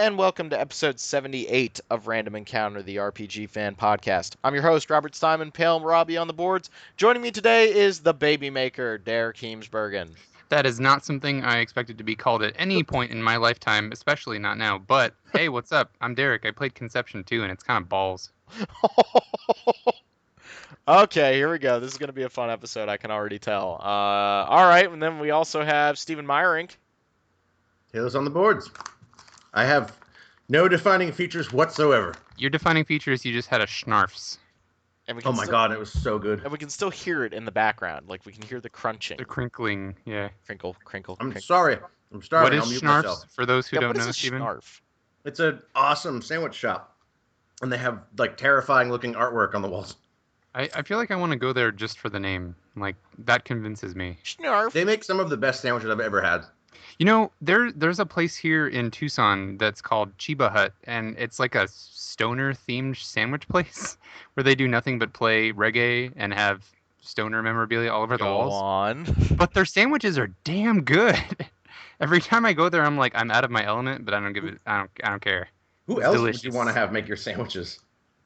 and welcome to episode 78 of Random Encounter, the RPG fan podcast. I'm your host, Robert Steinman, Pale Robbie on the boards. Joining me today is the baby maker, Derek Heemsbergen. That is not something I expected to be called at any point in my lifetime, especially not now. But hey, what's up? I'm Derek. I played Conception too, and it's kind of balls. Okay, here we go. This is going to be a fun episode, I can already tell. All right, and then we also have Stephen Meyerink. Taylor's on the boards. I have no defining features whatsoever. Your defining feature is you just had a schnarfs. And we Oh my god, it was so good. And we can still hear it in the background. Like, we can hear the crunching. The crinkling, yeah. Crinkle, crinkle, I'm crinkle. sorry. I'm starving. What is I'll mute schnarfs, myself. for those who Yeah, don't what know, is a Stephen? schnarf? It's an awesome sandwich shop. And they have, like, terrifying looking artwork on the walls. I feel like I want to go there just for the name. Like, that convinces me. Schnarf. They make some of the best sandwiches I've ever had. You know, there's a place here in Tucson that's called Chiba Hut, and it's like a stoner-themed sandwich place where they do nothing but play reggae and have stoner memorabilia all over the walls. Go on. But their sandwiches are damn good. Every time I go there, I'm like, I'm out of my element, but I don't care. Who It's else delicious. would you want to have make your sandwiches?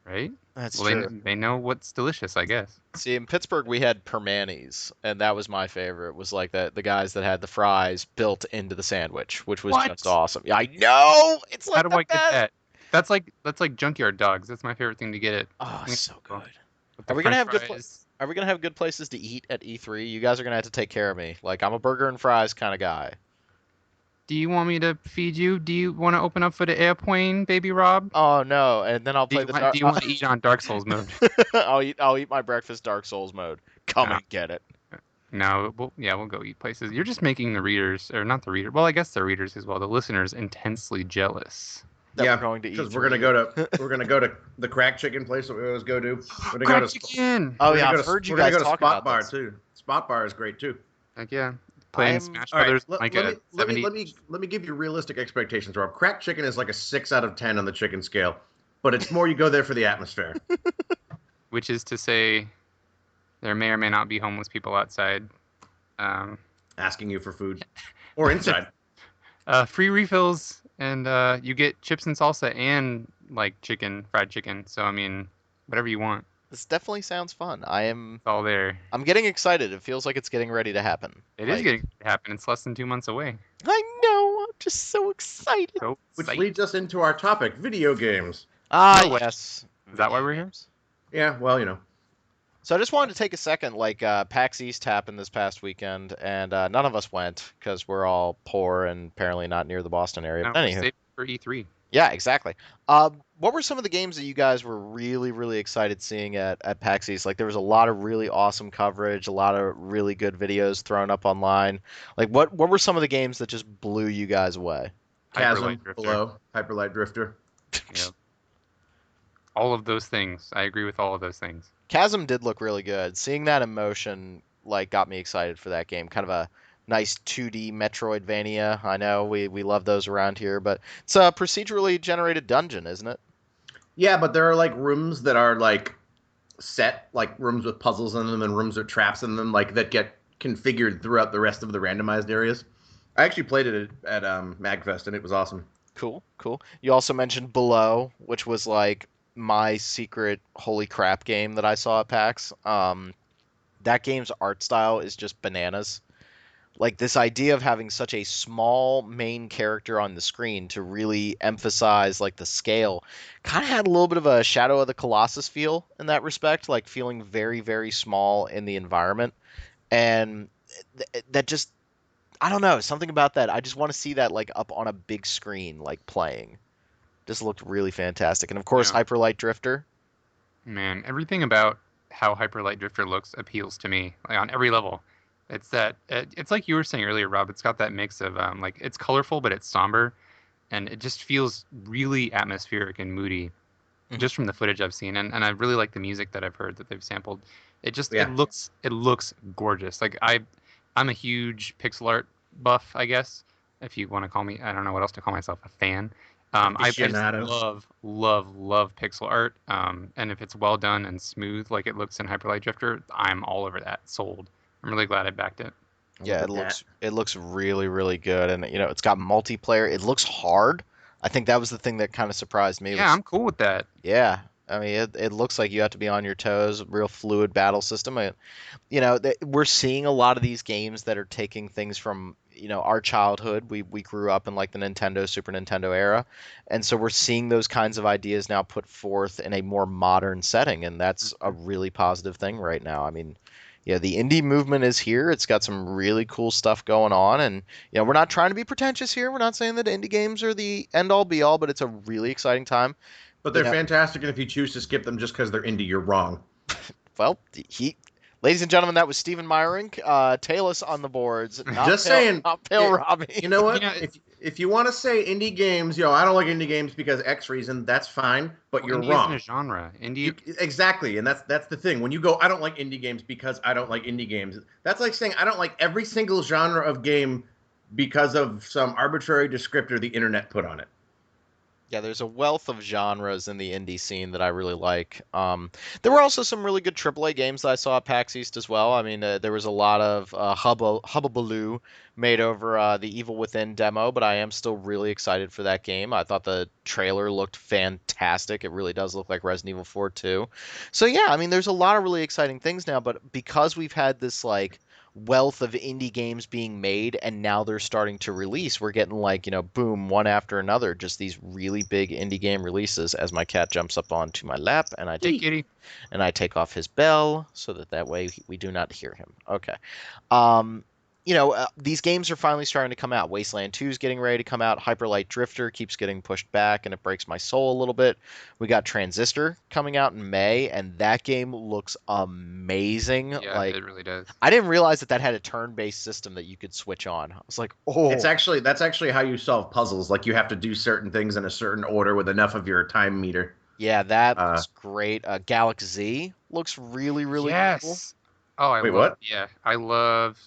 Right? That's Well, true. they know what's delicious, I guess. See, in Pittsburgh, we had Permanis, and that was my favorite. Was like the guys that had the fries built into the sandwich, which was What? just awesome. Yeah, I know. It's like How do the I get best. that? That's like junkyard dogs. That's my favorite thing to get at. Oh, so good. with the Are we gonna French have good fries. Are we gonna have good places to eat at E3? You guys are gonna have to take care of me. Like, I'm a burger and fries kind of guy. Do you want me to feed you? Do you want to open up for the airplane, baby Rob? Oh no! And then I'll Do play you, the. want to eat on Dark Souls mode? I'll eat my breakfast Dark Souls mode. Come No. and get it. No, we'll go eat places. You're just making the readers, or not the reader. Well, I guess the readers as well. The listeners intensely jealous. That Yeah, we're going to eat. Because we're gonna go to the crack chicken place that we always go to. We're gonna Crack go to chicken. Oh we're yeah, gonna I've go heard you we're gonna guys go to talk Spot about Bar this. too. Spot Bar is great too. Heck yeah. Playing I'm- Smash All right, Brothers let like me- a 70. let me give you realistic expectations, Rob. Crack chicken is like a 6 out of 10 on the chicken scale, but it's more you go there for the atmosphere. Which is to say, there may or may not be homeless people outside. Asking you for food or inside. Free refills, and you get chips and salsa and like fried chicken. So I mean, whatever you want, This definitely sounds fun. it's all there. I'm getting excited. It feels like it's getting ready to happen. It is Like, getting to happen. It's less than 2 months away. I know. I'm just so excited. So Which psyched. leads us into our topic, video games. Ah, No way. yes. Is that why we're here? Yeah, well, you know. So I just wanted to take a second. Like, PAX East happened this past weekend, and none of us went because we're all poor and apparently not near the Boston area. No, But we're anywho, saving for E3. yeah, exactly. What were some of the games that you guys were really, really excited seeing at PAX East? Like, there was a lot of really awesome coverage, a lot of really good videos thrown up online. Like, what were some of the games that just blew you guys away? Chasm, Hyperlight Drifter. Below, Hyperlight Drifter. Yep. All of those things. I agree with all of those things. Chasm did look really good. Seeing that in motion, like, got me excited for that game. Kind of a nice 2D Metroidvania. I know we love those around here, but it's a procedurally generated dungeon, isn't it? Yeah, but there are like rooms that are like set, like rooms with puzzles in them and rooms with traps in them, like that get configured throughout the rest of the randomized areas. I actually played it at MagFest and it was awesome. Cool, cool. You also mentioned Below, which was like my secret holy crap game that I saw at PAX. That game's art style is just bananas. Like, this idea of having such a small main character on the screen to really emphasize like the scale kind of had a little bit of a Shadow of the Colossus feel in that respect, like feeling very, very small in the environment. And that just, I don't know, something about that. I just want to see that like up on a big screen, like playing. Just looked really fantastic. And of course, Yeah. Hyper Light Drifter. Man, everything about how Hyperlight Drifter looks appeals to me, like on every level. It's like you were saying earlier, Rob. It's got that mix of like it's colorful, but it's somber, and it just feels really atmospheric and moody, Mhm. just from the footage I've seen. And I really like the music that I've heard that they've sampled. Yeah. It looks gorgeous. Like I'm a huge pixel art buff, I guess, if you want to call me. I don't know what else to call myself, a fan. I just Aficionado. love pixel art. And if it's well done and smooth like it looks in Hyperlight Drifter, I'm all over that. Sold. I'm really glad I backed it. Yeah, Look at it looks really, really good. And you know, it's got multiplayer. It looks hard. I think that was the thing that kind of surprised me Yeah, was I'm cool with that. yeah. I mean, it looks like you have to be on your toes. Real fluid battle system. We're seeing a lot of these games that are taking things from our childhood. We grew up in like the Nintendo, Super Nintendo era, and so we're seeing those kinds of ideas now put forth in a more modern setting, and that's a Mhm. really positive thing right now. I mean, yeah, the indie movement is here. It's got some really cool stuff going on, and we're not trying to be pretentious here. We're not saying that indie games are the end all be all, but it's a really exciting time. But You they're know, fantastic, and if you choose to skip them just because they're indie, you're wrong. well, he ladies and gentlemen, that was Stephen Meyerink. Talus on the boards, Just saying, not Pale it, Robbie. you know You what? know, If you want to say indie games, I don't like indie games because X reason. That's fine, but well, you're indie isn't a wrong. genre. You Indie, exactly, and that's the thing. When you go, I don't like indie games because I don't like indie games. That's like saying I don't like every single genre of game because of some arbitrary descriptor the internet put on it. Yeah, there's a wealth of genres in the indie scene that I really like. There were also some really good AAA games that I saw at PAX East as well. I mean, there was a lot of hubbubaloo made over the Evil Within demo, but I am still really excited for that game. I thought the trailer looked fantastic. It really does look like Resident Evil 4 too. So yeah, I mean, there's a lot of really exciting things now, but because we've had this like wealth of indie games being made and now they're starting to release, we're getting like boom, one after another, just these really big indie game releases. As my cat jumps up onto my lap and hey kitty. I take off his bell so that way we do not hear him. Okay. um these games are finally starting to come out. Wasteland 2 is getting ready to come out. Hyper Light Drifter keeps getting pushed back, and it breaks my soul a little bit. We got Transistor coming out in May, and that game looks amazing. Yeah, Like, it really does. I didn't realize that had a turn-based system that you could switch on. I was like, It's oh, actually that's actually how you solve puzzles. Like you have to do certain things in a certain order with enough of your time meter. yeah, that Uh, looks great. Galaxy looks really, really cool. Yes. Oh, wait, what? I love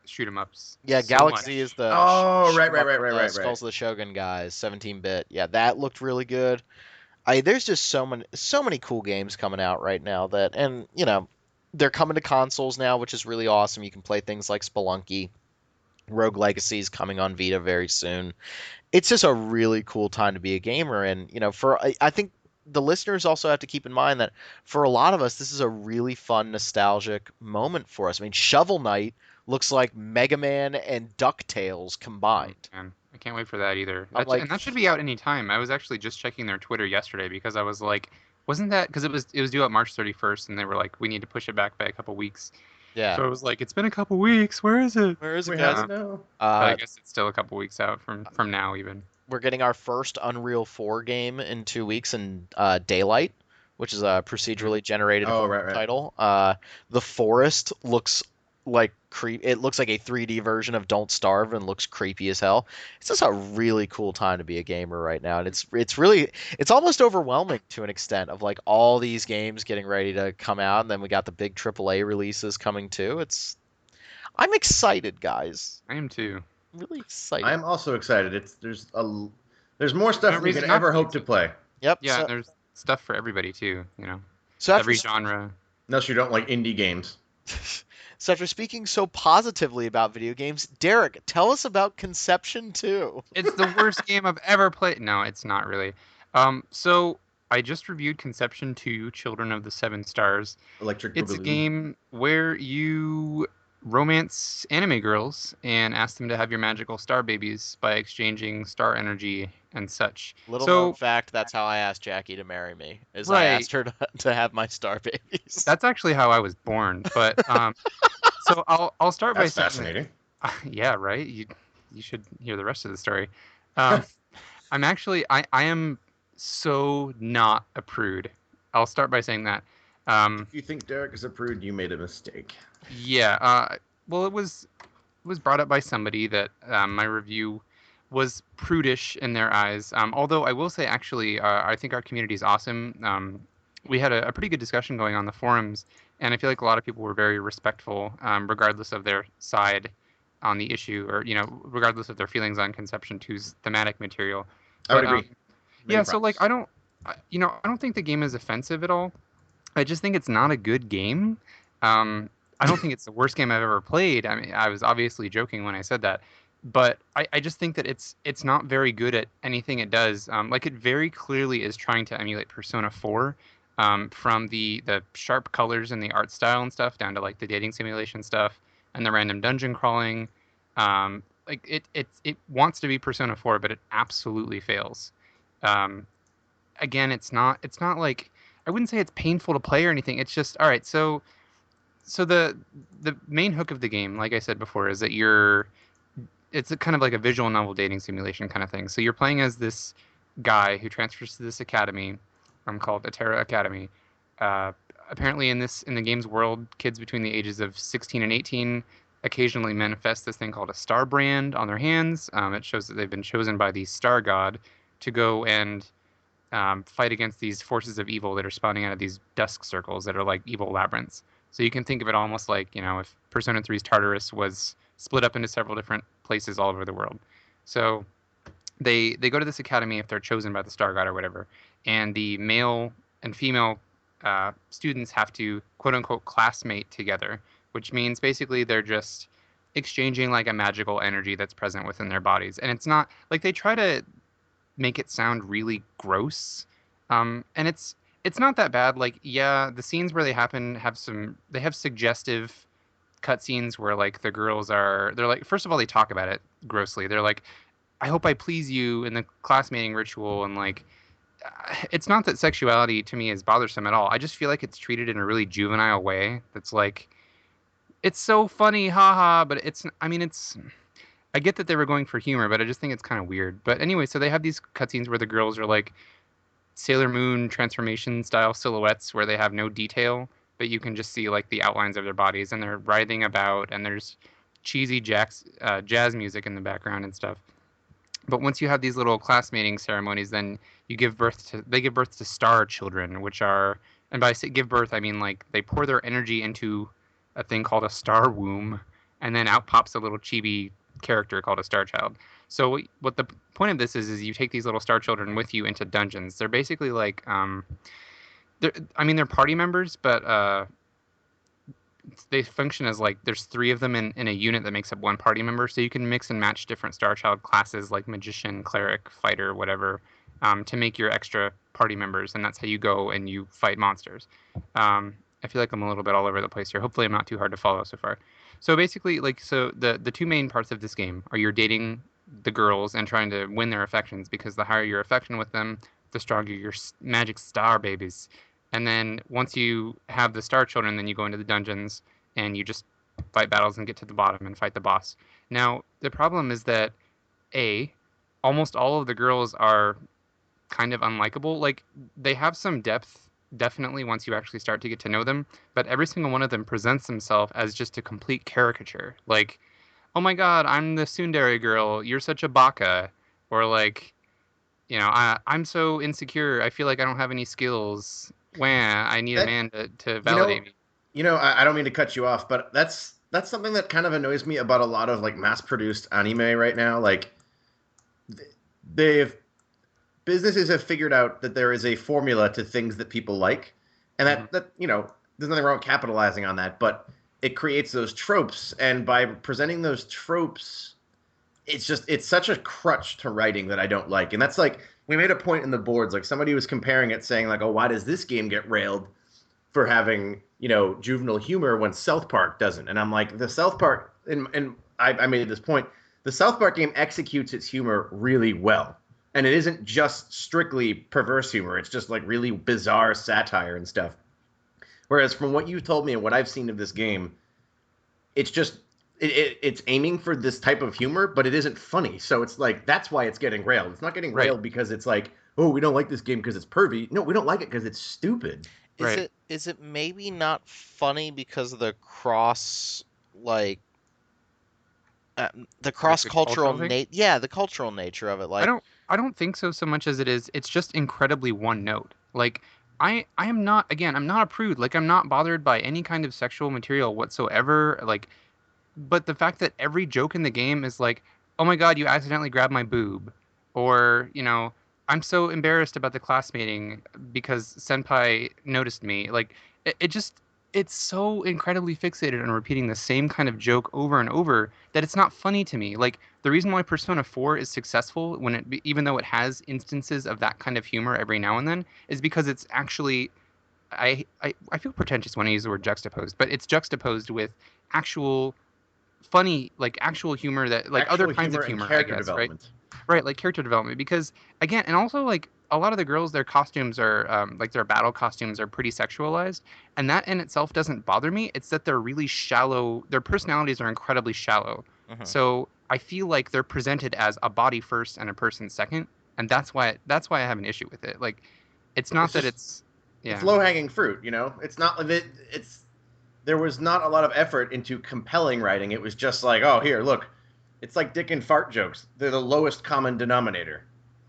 shoot 'em ups Yeah, so Galaxy is much. the Oh, shoot right, 'em right, up right, from right, the right, right. Skulls of the Shogun guys, 17-bit. Yeah, that looked really good. There's just so many cool games coming out right now that, and they're coming to consoles now, which is really awesome. You can play things like Spelunky. Rogue Legacy is coming on Vita very soon. It's just a really cool time to be a gamer. And I think the listeners also have to keep in mind that for a lot of us, this is a really fun, nostalgic moment for us. I mean, Shovel Knight looks like Mega Man and DuckTales Oh, combined. man, I can't wait for that either. I'm like, And that should be out any time. I was actually just checking their Twitter yesterday because I was like, wasn't that because it was due out March 31st and they were like, we need to push it back by a couple weeks. yeah, So I was like, it's been a couple weeks. Where is it? where is it, We have guys? it now. But I Uh, guess it's still a couple weeks out from now even. we're getting our first Unreal 4 game in 2 weeks in Daylight, which is a Mm. procedurally generated Oh, horror right, right. title. The Forest looks like It looks like a 3D version of Don't Starve and looks creepy as hell. It's just a really cool time to be a gamer right now, and it's almost overwhelming to an extent of like all these games getting ready to come out, and then we got the big AAA releases coming too. I'm excited, guys. I am too. Really excited. I'm also excited. There's more There's stuff no than you could reason not ever to be hope to excited. play. Yep. Yeah, and there's stuff for everybody too. So after Every genre. Unless you don't like indie games. So after speaking so positively about video games, Derek, tell us about Conception 2. It's the worst game I've ever played. No, it's not really. So I just reviewed Conception 2, Children of the Seven Stars. Electric It's a Boogaloo. game where you romance anime girls and ask them to have your magical star babies by exchanging star energy and such. Little known So, fact, that's how I asked Jackie to marry me, is I right, asked her to have my star babies. that's actually how I was born. But so I'll start by That's saying that fascinating. yeah, right. You should hear the rest of the story. Um, I am so not a prude. I'll start by saying that. Um, If you think Derek is a prude, you made a mistake. yeah. Well, it was brought up by somebody that my review was prudish in their eyes. Although I will say, actually, I think our community is awesome. We had a pretty good discussion going on the forums, and I feel like a lot of people were very respectful, regardless of their side on the issue, or regardless of their feelings on Conception 2's thematic material. I would But agree. Many yeah, so like props. I don't think the game is offensive at all. I just think it's not a good game. Um, I don't think it's the worst game I've ever played. I mean, I was obviously joking when I said that, but I just think that it's not very good at anything it does. Like it very clearly is trying to emulate Persona 4, from the sharp colors and the art style and stuff down to like the dating simulation stuff and the random dungeon crawling. Like it wants to be Persona 4, but it absolutely fails. Um, Again, it's not like I wouldn't say it's painful to play or anything. It's just all right. So the main hook of the game, like I said before, is that it's a kind of like a visual novel dating simulation kind of thing. So you're playing as this guy who transfers to this academy, called Atera Academy. Uh, Apparently, in the game's world, kids between the ages of 16 and 18 occasionally manifest this thing called a star brand on their hands. It shows that they've been chosen by the star god to go and fight against these forces of evil that are spawning out of these dusk circles that are like evil labyrinths. So you can think of it almost like, if Persona 3's Tartarus was split up into several different places all over the world. So they go to this academy if they're chosen by the Star God or whatever, and the male and female students have to quote unquote classmate together, which means basically they're just exchanging like a magical energy that's present within their bodies. And it's not like they try to make it sound really gross. And it's not that bad. Like, yeah, the scenes where they happen they have suggestive cutscenes where like they're like, first of all, they talk about it grossly. They're like, I hope I please you in the classmating ritual, and like it's not that sexuality to me is bothersome at all. I just feel like it's treated in a really juvenile way that's like it's so funny, haha, but I mean it's I get that they were going for humor, but I just think it's kind of weird. But anyway, so they have these cutscenes where the girls are like Sailor Moon transformation style silhouettes where they have no detail, but you can just see like the outlines of their bodies, and they're writhing about, and there's cheesy jazz music in the background and stuff. But once you have these little classmating ceremonies, then they give birth to star children, which are, and by say give birth, I mean like they pour their energy into a thing called a star womb, and then out pops a little chibi character called a star child. So what the point of this is you take these little star children with you into dungeons. They're basically like, they're party members, but they function as like there's three of them in a unit that makes up one party member, so you can mix and match different Star Child classes like magician, cleric, fighter, whatever, to make your extra party members, and that's how you go and you fight monsters. I feel like I'm a little bit all over the place here. Hopefully, I'm not too hard to follow so far. So basically, like, so the two main parts of this game are you're dating the girls and trying to win their affections, because the higher your affection with them, the stronger your magic star babies. And then once you have the star children, then you go into the dungeons and you just fight battles and get to the bottom and fight the boss. Now, the problem is that A, almost all of the girls are kind of unlikable. Like they have some depth definitely once you actually start to get to know them, but every single one of them presents themselves as just a complete caricature. Like, "Oh my god, I'm the tsundere girl. You're such a baka." Or like, I'm so insecure. I feel like I don't have any skills. Wah, I need a That man to you know, validate me. I don't mean to cut you off, but that's something that kind of annoys me about a lot of like mass-produced anime right now. Like they've businesses have figured out that there is a formula to things that people like, and Hmm. that there's nothing wrong with capitalizing on that, but it creates those tropes, and by presenting those tropes, it's such a crutch to writing that I don't like. And that's like we made a point in the boards, like somebody was comparing it, saying like, oh, why does this game get railed for having juvenile humor when South Park doesn't? And I'm like, the South Park, and I made this point, the South Park game executes its humor really well, and it isn't just strictly perverse humor. It's just like really bizarre satire and stuff. Whereas from what you've told me and what I've seen of this game, it's just it's aiming for this type of humor, but it isn't funny. So it's like that's why it's getting railed. It's not getting Right, railed because it's like, oh, we don't like this game because it's pervy. No, we don't like it because it's stupid. Is right. it maybe not funny because of like uh, the Like cross the cultural cultural thing. the cultural nature of it? I Like, don't I don't think so much as it's just incredibly one note. Like I am not, again, I'm not a prude. Like I'm not bothered by any kind of sexual material whatsoever. Like, but the fact that every joke in the game is like, "Oh my God, you accidentally grabbed my boob," or "I'm so embarrassed about the classmating because senpai noticed me." Like, it just it's so incredibly fixated on repeating the same kind of joke over and over that it's not funny to me. Like the reason why Persona 4 is successful even though it has instances of that kind of humor every now and then is because it's actually I feel pretentious when I use the word juxtaposed, but it's juxtaposed with actual funny, like actual humor that like other Actual kinds of humor and humor, I character guess, right? development. Right, like character development because again, and also like a lot of the girls, their costumes are like their battle costumes are pretty sexualized, and that in itself doesn't bother me. It's that they're really shallow. Their personalities are incredibly shallow. Hmm. So I feel like they're presented as a body first and a person second, and that's why I have an issue with it. Like, it's It's not that just it's it's yeah. low hanging fruit. It's not it's there was not a lot of effort into compelling writing. It was just like, oh, here, look, it's like dick and fart jokes. They're the lowest common denominator,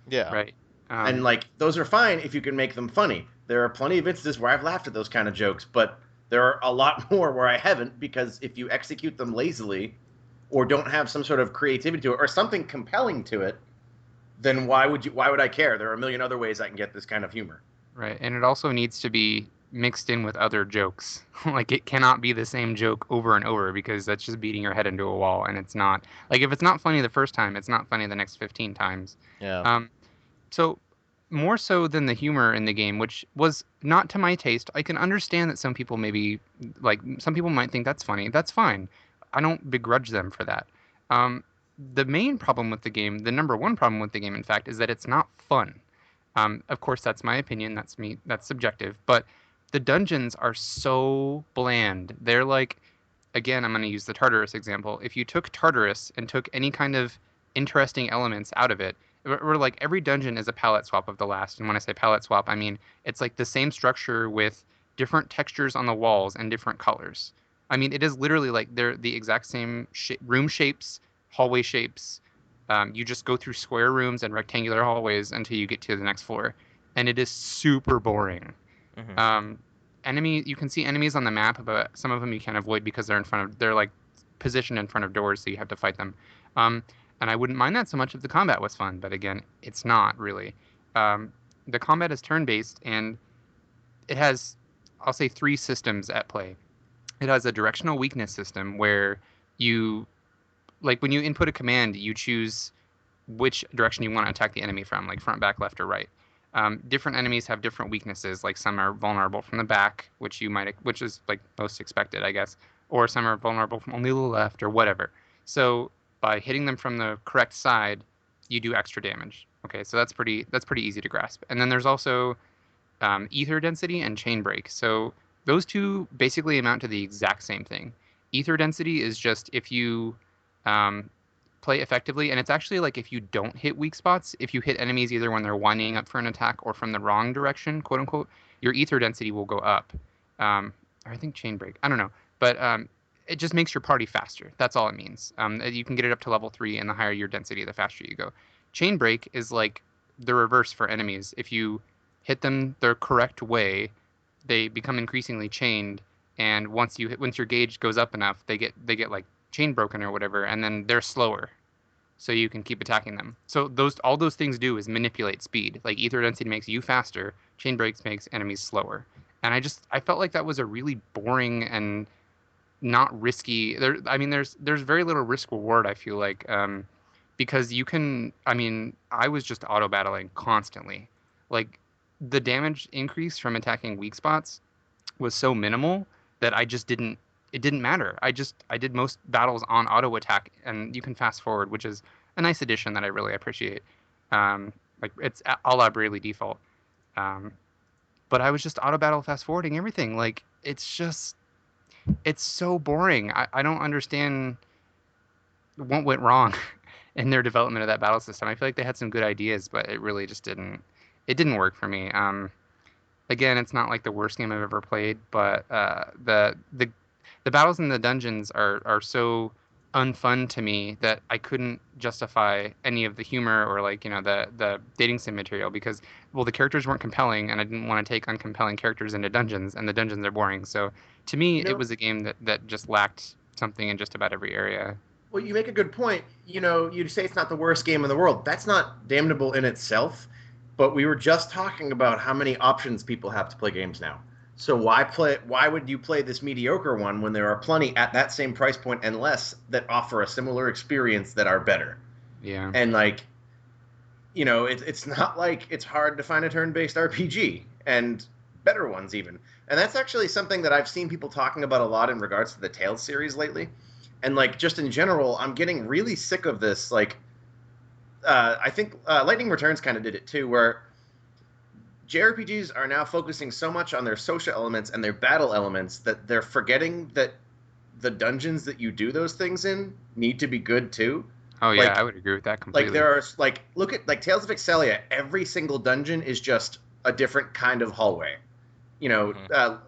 Yeah. Right. and like those are fine if you can make them funny. There are plenty of instances where I've laughed at those kind of jokes, but there are a lot more where I haven't because if you execute them lazily or don't have some sort of creativity to it or something compelling to it, then why would I care? There are a million other ways I can get this kind of humor. Right. And it also needs to be mixed in with other jokes. Like it cannot be the same joke over and over because that's just beating your head into a wall and it's not like if it's not funny the first time, it's not funny the next 15 times. Yeah. Um so more so than the humor in the game, which was not to my taste. I can understand that some people maybe like some people might think that's funny. That's fine. I don't begrudge them for that. Um the main problem with the game, the number one problem with the game in fact, is that it's not fun. Of course, that's my opinion. That's me. That's subjective. But the dungeons are so bland. They're like, again, I'm going to use the Tartarus example. If you took Tartarus and took any kind of interesting elements out of it, we're like every dungeon is a palette swap of the last. And when I say palette swap, I mean it's like the same structure with different textures on the walls and different colors. I mean, it is literally like they're the exact same room shapes, hallway shapes, you just go through square rooms and rectangular hallways until you get to the next floor, and it is super boring. Hmm. Um, you can see enemies on the map, but some of them you can't avoid because they're like positioned in front of doors, so you have to fight them. Um, and I wouldn't mind that so much if the combat was fun, but again, it's not really. Um, the combat is turn-based, and it has, I'll say, three systems at play. It has a directional weakness system where you, like, when you input a command, you choose which direction you want to attack the enemy from, like front, back, left, or right. Different enemies have different weaknesses. Like some are vulnerable from the back, which is like most expected, I guess, or some are vulnerable from only the left or whatever. So by hitting them from the correct side, you do extra damage. Okay, so that's pretty easy to grasp. And then there's also ether density and chain break. So those two basically amount to the exact same thing. Ether density is just if you um, play effectively, and it's actually like if you don't hit weak spots, if you hit enemies either when they're winding up for an attack or from the wrong direction, quote unquote, your ether density will go up. Or I think chain break. I don't know, but it just makes your party faster. That's all it means. You can get it up to level 3, and the higher your density, the faster you go. Chain break is like the reverse for enemies. If you hit them the correct way, they become increasingly chained, and once your gauge goes up enough, they get like chain broken or whatever, and then they're slower, so you can keep attacking them. So all those things do is manipulate speed. Like ether density makes you faster, chain breaks makes enemies slower. And I felt like that was a really boring and not risky. I mean, there's very little risk reward. I feel like because you can. I mean, I was just auto battling constantly. Like the damage increase from attacking weak spots was so minimal that I just didn't. It didn't matter. I did most battles on auto attack, and you can fast forward, which is a nice addition that I really appreciate. Like it's a la Bravely Default. Um, but I was just auto battle fast forwarding everything. Like it's so boring. I don't understand what went wrong in their development of that battle system. I feel like they had some good ideas, but it really just didn't work for me. Again, it's not like the worst game I've ever played, but the battles in the dungeons are so unfun to me that I couldn't justify any of the humor or like, the dating sim material because well, the characters weren't compelling and I didn't want to take uncompelling characters into dungeons and the dungeons are boring. So to me, You it know, was a game that just lacked something in just about every area. well, you make a good point. You say it's not the worst game in the world. That's not damnable in itself, but we were just talking about how many options people have to play games now. So why would you play this mediocre one when there are plenty at that same price point and less that offer a similar experience that are better? Yeah. And like, it's not like it's hard to find a turn-based RPG and better ones even. And that's actually something that I've seen people talking about a lot in regards to the Tales series lately. And like just in general, I'm getting really sick of this. Like, I think Lightning Returns kind of did it too, where JRPGs are now focusing so much on their social elements and their battle elements that they're forgetting that the dungeons that you do those things in need to be good too. Oh yeah, Like I would agree with that like completely. there are like look at like Tales of Excelia. Every single dungeon is just a different kind of hallway. Hmm.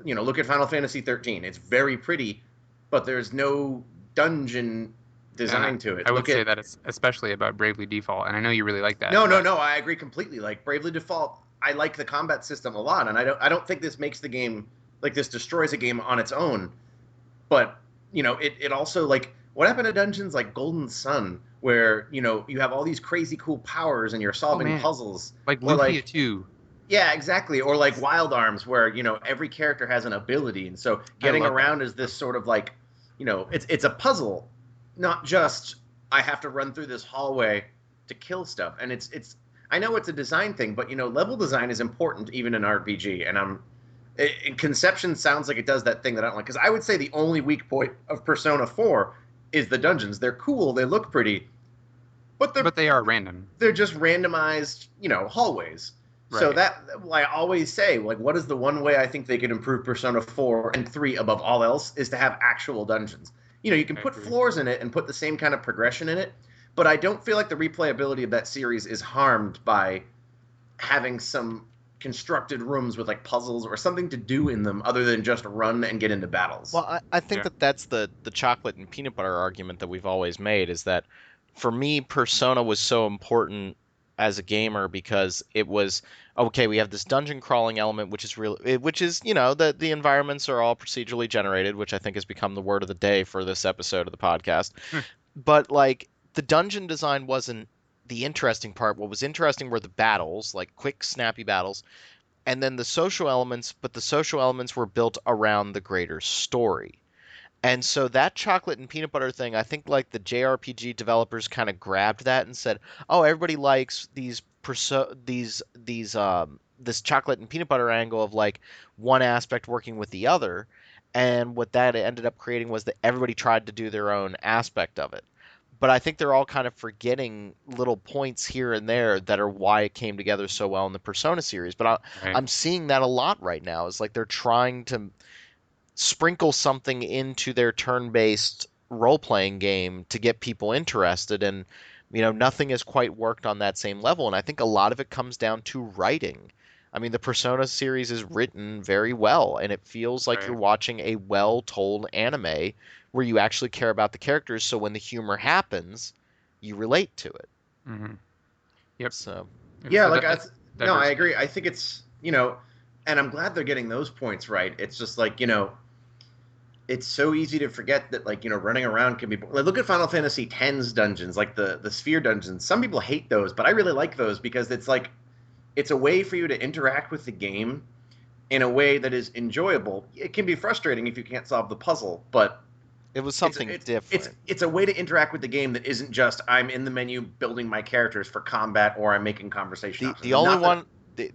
Look at Final Fantasy 13. It's very pretty, but there's no dungeon And design to it. I would Look say at that it's especially about Bravely Default, and I know you really like that, No, no, but no. I agree completely. Like Bravely Default, I like the combat system a lot, and I don't think this makes the game like this destroys a game on its own. But it also like what happened to dungeons like Golden Sun, where you have all these crazy cool powers and you're oh solving man, puzzles, like or Lufia like 2. yeah, exactly, or like Wild Arms, where every character has an ability, and so I getting love that. around is this sort of like it's a puzzle, not just I have to run through this hallway to kill stuff, and it's I know it's a design thing, but level design is important even in RPG, and in conception sounds like it does that thing that I don't like, because I would say the only weak point of Persona 4 is the dungeons. They're cool, they look pretty, but they're But they are random, they're just randomized, hallways. So right? that I always say, like, what is the one way I think they could improve Persona 4 and 3 above all else is to have actual dungeons. You can I put agree. floors in it and put the same kind of progression in it, but I don't feel like the replayability of that series is harmed by having some constructed rooms with like puzzles or something to do in them other than just run and get into battles. Well, I think Yeah. that that's the chocolate and peanut butter argument that we've always made is that for me, Persona was so important as a gamer because it was okay. We have this dungeon crawling element, which is real, which is that the environments are all procedurally generated, which I think has become the word of the day for this episode of the podcast. But like the dungeon design wasn't the interesting part. What was interesting were the battles, like quick, snappy battles and then the social elements, but the social elements were built around the greater story. And so that chocolate and peanut butter thing, I think like the JRPG developers kind of grabbed that and said, "Oh, everybody likes this chocolate and peanut butter angle of like one aspect working with the other." And what that ended up creating was that everybody tried to do their own aspect of it. But I think they're all kind of forgetting little points here and there that are why it came together so well in the Persona series. But Right. I'm seeing that a lot right now. Is like they're trying to sprinkle something into their turn-based role-playing game to get people interested and nothing has quite worked on that same level and I think a lot of it comes down to writing. I mean the Persona series is written very well and it feels like you're Right. watching a well-told anime where you actually care about the characters so when the humor happens you relate to it. Mm-hmm. Yep. So It's Yeah, the like no, I diversity. agree. I think it's and I'm glad they're getting those points right. It's just like it's so easy to forget that like running around can be like look at Final Fantasy X's dungeons, like the sphere dungeons. Some people hate those, but I really like those because it's like it's a way for you to interact with the game in a way that is enjoyable. It can be frustrating if you can't solve the puzzle, but it was it's something it's it's different. it's a way to interact with the game that isn't just I'm in the menu building my characters for combat or I'm making conversation The options. the And only not that one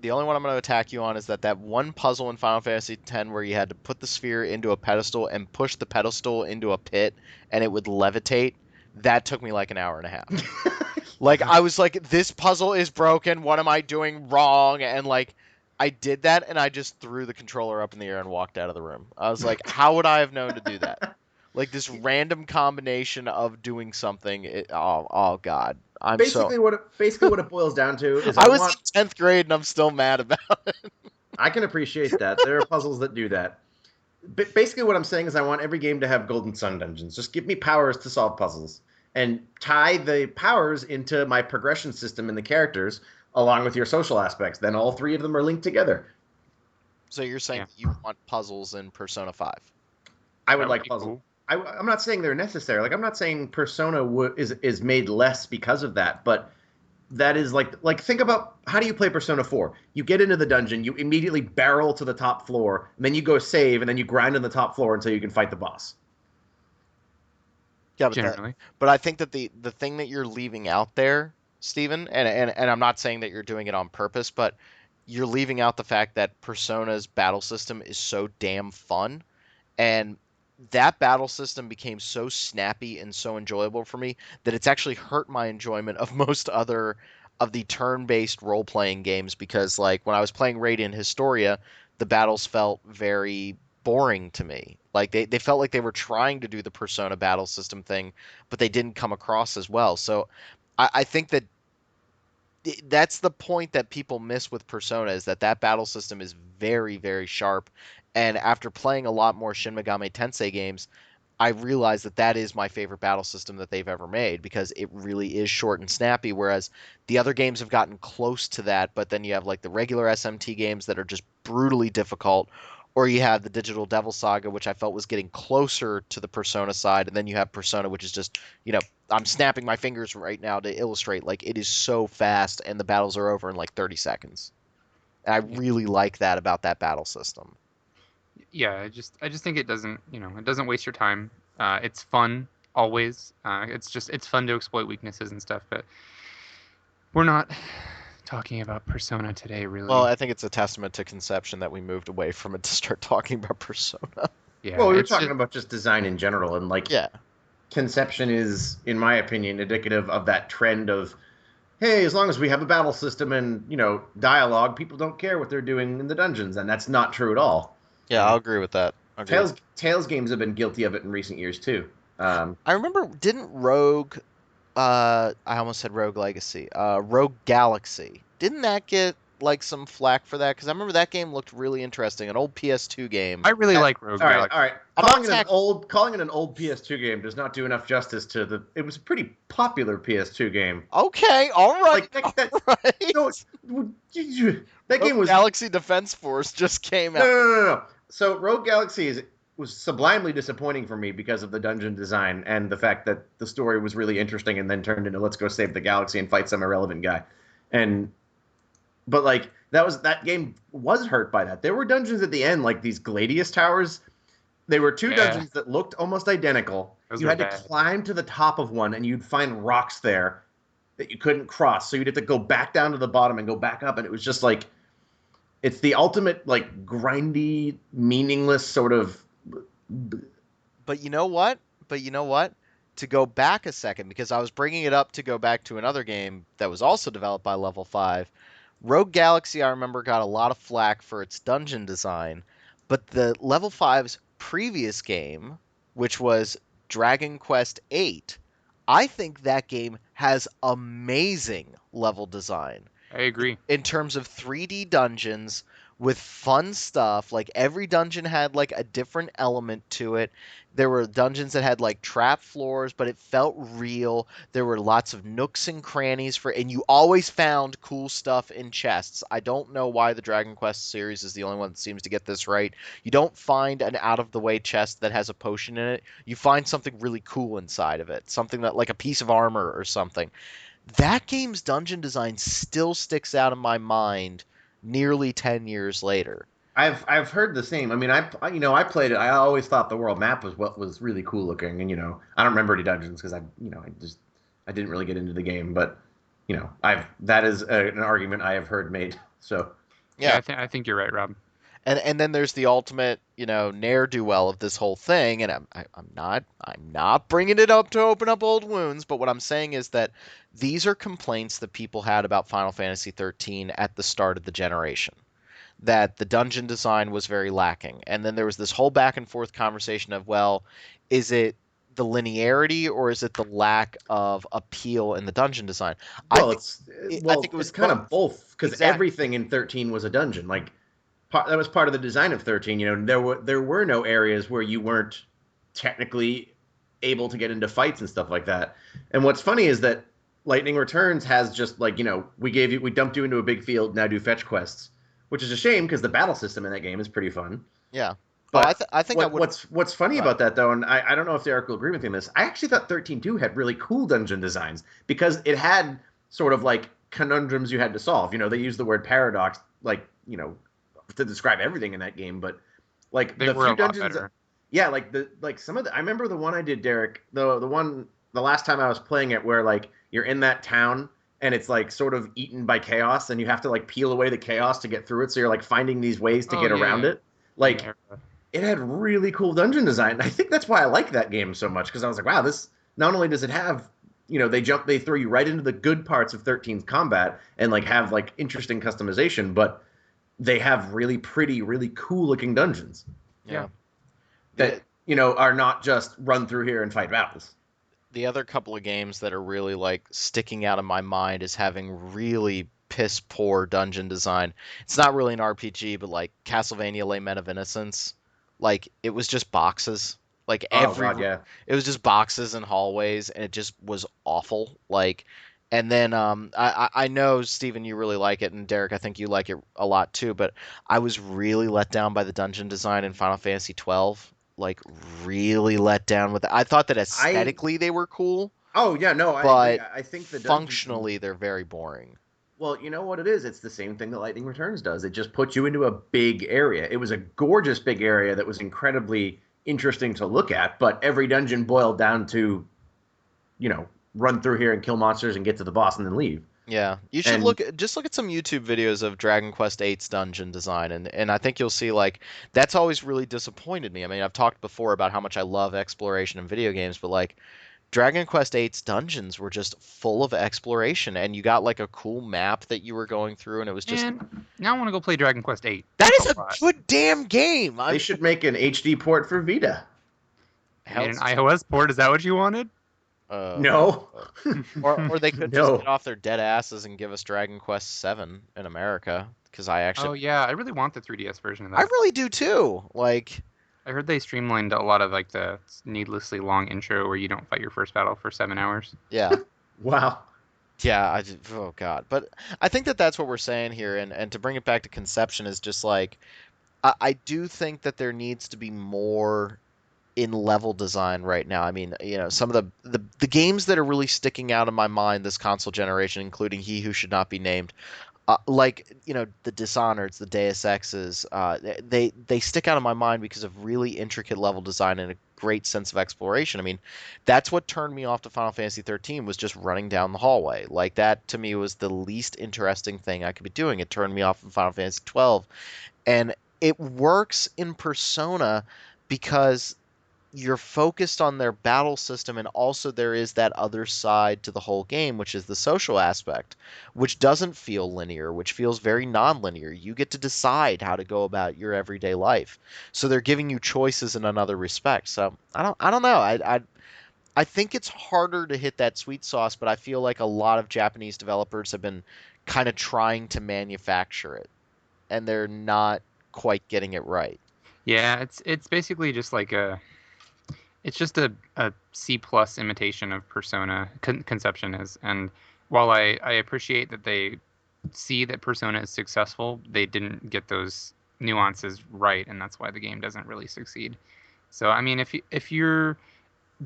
the only one I'm going to attack you on is that one puzzle in Final Fantasy X where you had to put the sphere into a pedestal and push the pedestal into a pit and it would levitate. That took me like an hour and a half. Like I was like, this puzzle is broken. What am I doing wrong? And like I did that and I just threw the controller up in the air and walked out of the room. I was like, how would I have known to do that? Like this random combination of doing something. Oh God, I'm so basically what it boils down to is I was in 10th grade and I'm still mad about it. I can appreciate that. There are puzzles that do that. But basically, what I'm saying is I want every game to have Golden Sun dungeons. Just give me powers to solve puzzles and tie the powers into my progression system in the characters along with your social aspects. Then all three of them are linked together. So you're saying Yeah, that you want puzzles in Persona 5. I would that would like be puzzle. cool. I'm not saying they're necessary. Like I'm not saying Persona is made less because of that, but that is like think about how do you play Persona 4? You get into the dungeon, you immediately barrel to the top floor, and then you go save, and then you grind on the top floor until you can fight the boss. Yeah, Generally. but I think that the thing that you're leaving out there, Steven, and I'm not saying that you're doing it on purpose, but you're leaving out the fact that Persona's battle system is so damn fun, and that battle system became so snappy and so enjoyable for me that it's actually hurt my enjoyment of most other of the turn-based role-playing games because like when I was playing Radiant Historia, the battles felt very boring to me. Like they felt like they were trying to do the Persona battle system thing, but they didn't come across as well. So I think that that's the point that people miss with Persona is that that battle system is very, very sharp. And after playing a lot more Shin Megami Tensei games, I realized that that is my favorite battle system that they've ever made because it really is short and snappy. Whereas the other games have gotten close to that, but then you have like the regular SMT games that are just brutally difficult, or you have the Digital Devil Saga, which I felt was getting closer to the Persona side, and then you have Persona, which is just, I'm snapping my fingers right now to illustrate like it is so fast and the battles are over in like 30 seconds. And I Yeah. really like that about that battle system. Yeah, I just think it doesn't, it doesn't waste your time. It's fun always. It's fun to exploit weaknesses and stuff, but we're not talking about Persona today, Well, really. I think it's a testament to conception that we moved away from it to start talking about Persona. Yeah, Well, we were it's talking just about just design in general, and like Yeah. conception is, in my opinion, indicative of that trend of, hey, as long as we have a battle system and dialogue, people don't care what they're doing in the dungeons, and that's not true at all. Yeah, I'll agree with that. I'll agree with Tales games have been guilty of it in recent years too. I remember didn't Rogue I almost said Rogue Legacy. Rogue Galaxy. Didn't that get like some flack for that? Because I remember that game looked really interesting. An old PS2 game. I really uh, like Rogue all right, Galaxy. all right. I'm not tack Calling it an old PS2 game does not do enough justice to the. It was a pretty popular PS2 game. Okay, all right, Like that. all right. No, that Rogue game was Galaxy Defense Force just came no, out. no, no, no, no. So Rogue Galaxy was sublimely disappointing for me because of the dungeon design and the fact that the story was really interesting and then turned into let's go save the galaxy and fight some irrelevant guy. And but like that game was hurt by that. There were dungeons at the end like these Gladius towers. They were two Yeah, dungeons that looked almost identical. those You were had to bad. climb to the top of one and you'd find rocks there that you couldn't cross. So you'd have to go back down to the bottom and go back up and it was just like it's the ultimate like grindy, meaningless sort of. But you know what? But you know what? To go back a second, because I was bringing it up to go back to another game that was also developed by Level 5. Rogue Galaxy, I remember, got a lot of flack for its dungeon design, but the Level 5's previous game, which was Dragon Quest VIII, I think that game has amazing level design I agree. in terms of 3D dungeons with fun stuff. Like every dungeon had like a different element to it. There were dungeons that had like trap floors, but it felt real. There were lots of nooks and crannies and you always found cool stuff in chests. I don't know why the Dragon Quest series is the only one that seems to get this right. You don't find an out of the way chest that has a potion in it. You find something really cool inside of it, something that like a piece of armor or something. That game's dungeon design still sticks out in my mind nearly 10 years later. I've heard the same. I mean, I played it. I always thought the world map was what was really cool looking, and I don't remember any dungeons because I didn't really get into the game, but I've that is an argument I have heard made. So Yeah, Yeah. I think you're right, Rob. And then there's the ultimate, ne'er-do-well of this whole thing, and I'm not bringing it up to open up old wounds, but what I'm saying is that these are complaints that people had about Final Fantasy 13 at the start of the generation. That the dungeon design was very lacking. And then there was this whole back and forth conversation of, well, is it the linearity or is it the lack of appeal in the dungeon design? I well, think I think it was it's kind both. of both because Exactly. everything in 13 was a dungeon. Like that was part of the design of 13. There were no areas where you weren't technically able to get into fights and stuff like that. And what's funny is that Lightning Returns has just like we dumped you into a big field, now do fetch quests, which is a shame because the battle system in that game is pretty fun. Yeah. Oh, But I think I would. what's funny Go ahead. about that though, and I don't know if Derek will agree with me on this, I actually thought 13.2 had really cool dungeon designs because it had sort of like conundrums you had to solve. They use the word paradox like to describe everything in that game, but like They the were a few lot dungeons, better. yeah, like some of the I remember the one I did, Derek, the last time I was playing it, where like you're in that town and it's like sort of eaten by chaos and you have to like peel away the chaos to get through it, so you're like finding these ways to Oh get around yeah, it. in Like era. it had really cool dungeon design. I think that's why I like that game so much, because I was like, wow, this not only does it have, they throw you right into the good parts of 13's combat and like have like interesting customization, but they have really pretty, really cool looking dungeons Yeah. Yeah. The that are not just run through here and fight battles. the other couple of games that are really like sticking out of my mind as having really piss poor dungeon design. It's not really an RPG, but like Castlevania Lament of Innocence, like it was just boxes. Like Oh god, yeah. it was just boxes and hallways, and it just was awful. Like, and then I know Steven, you really like it, and Derek, I think you like it a lot too. But I was really let down by the dungeon design in Final Fantasy 12. Like really let down with it. I thought that I aesthetically they were cool, Oh yeah, no, I agree. but I think the dungeon. functionally they're very boring. Well, you know what it is? It's the same thing that Lightning Returns does. It just puts you into a big area. It was a gorgeous big area that was incredibly interesting to look at, but every dungeon boiled down to, run through here and kill monsters and get to the boss and then leave. Yeah, you should And just look at some YouTube videos of Dragon Quest VIII's dungeon design, and I think you'll see like that's always really disappointed me. I mean, I've talked before about how much I love exploration in video games, but like Dragon Quest VIII's dungeons were just full of exploration, and you got like a cool map that you were going through, and it was just And now I want to go play Dragon Quest 8. that That's is a a lot. good damn game. they should make an HD port for Vita. They made an Hell's iOS port. Is that what you wanted? uh, No. or they could just get No. off their dead asses and give us Dragon Quest VII in America, because I Oh actually yeah, I really want the 3DS version of I that. really do too. Like, I heard they streamlined a lot of like the needlessly long intro where you don't fight your first battle for 7 hours. yeah. Wow. Yeah, oh god. But I think that that's what we're saying here, and to bring it back to conception is just like I do think that there needs to be more in level design right now. I mean, some of the games that are really sticking out in my mind this console generation, including He Who Should Not Be Named, like the Dishonored's, the Deus Exes, they stick out in my mind because of really intricate level design and a great sense of exploration. I mean, that's what turned me off to Final Fantasy 13 was just running down the hallway. Like that to me was the least interesting thing I could be doing. It turned me off in Final Fantasy 12, and it works in Persona because you're focused on their battle system, and also there is that other side to the whole game, which is the social aspect, which doesn't feel linear, which feels very non-linear. You get to decide how to go about your everyday life, so they're giving you choices in another respect. So I don't know. I think it's harder to hit that sweet sauce, but I feel like a lot of Japanese developers have been kind of trying to manufacture it, and they're not quite getting it right. Yeah, it's basically just like it's just a C plus imitation of Persona. Conception is, and while I appreciate that they see that Persona is successful, they didn't get those nuances right, and that's why the game doesn't really succeed. So I mean, if you're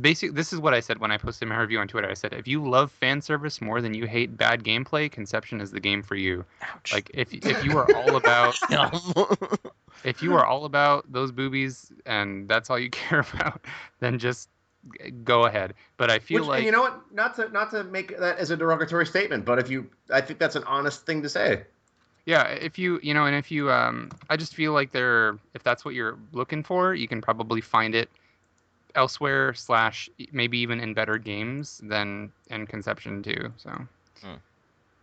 basic, this is what I said when I posted my review on Twitter. I said, if you love fan service more than you hate bad gameplay, Conception is the game for you. Ouch. Like if you are all about if you are all about those boobies and that's all you care about, then just go ahead. But I feel And like you know what? Not to make that as a derogatory statement, but I think that's an honest thing to say. yeah, if and if you I just feel like if that's what you're looking for, you can probably find it elsewhere slash maybe even in better games than in Conception too. So, Hmm.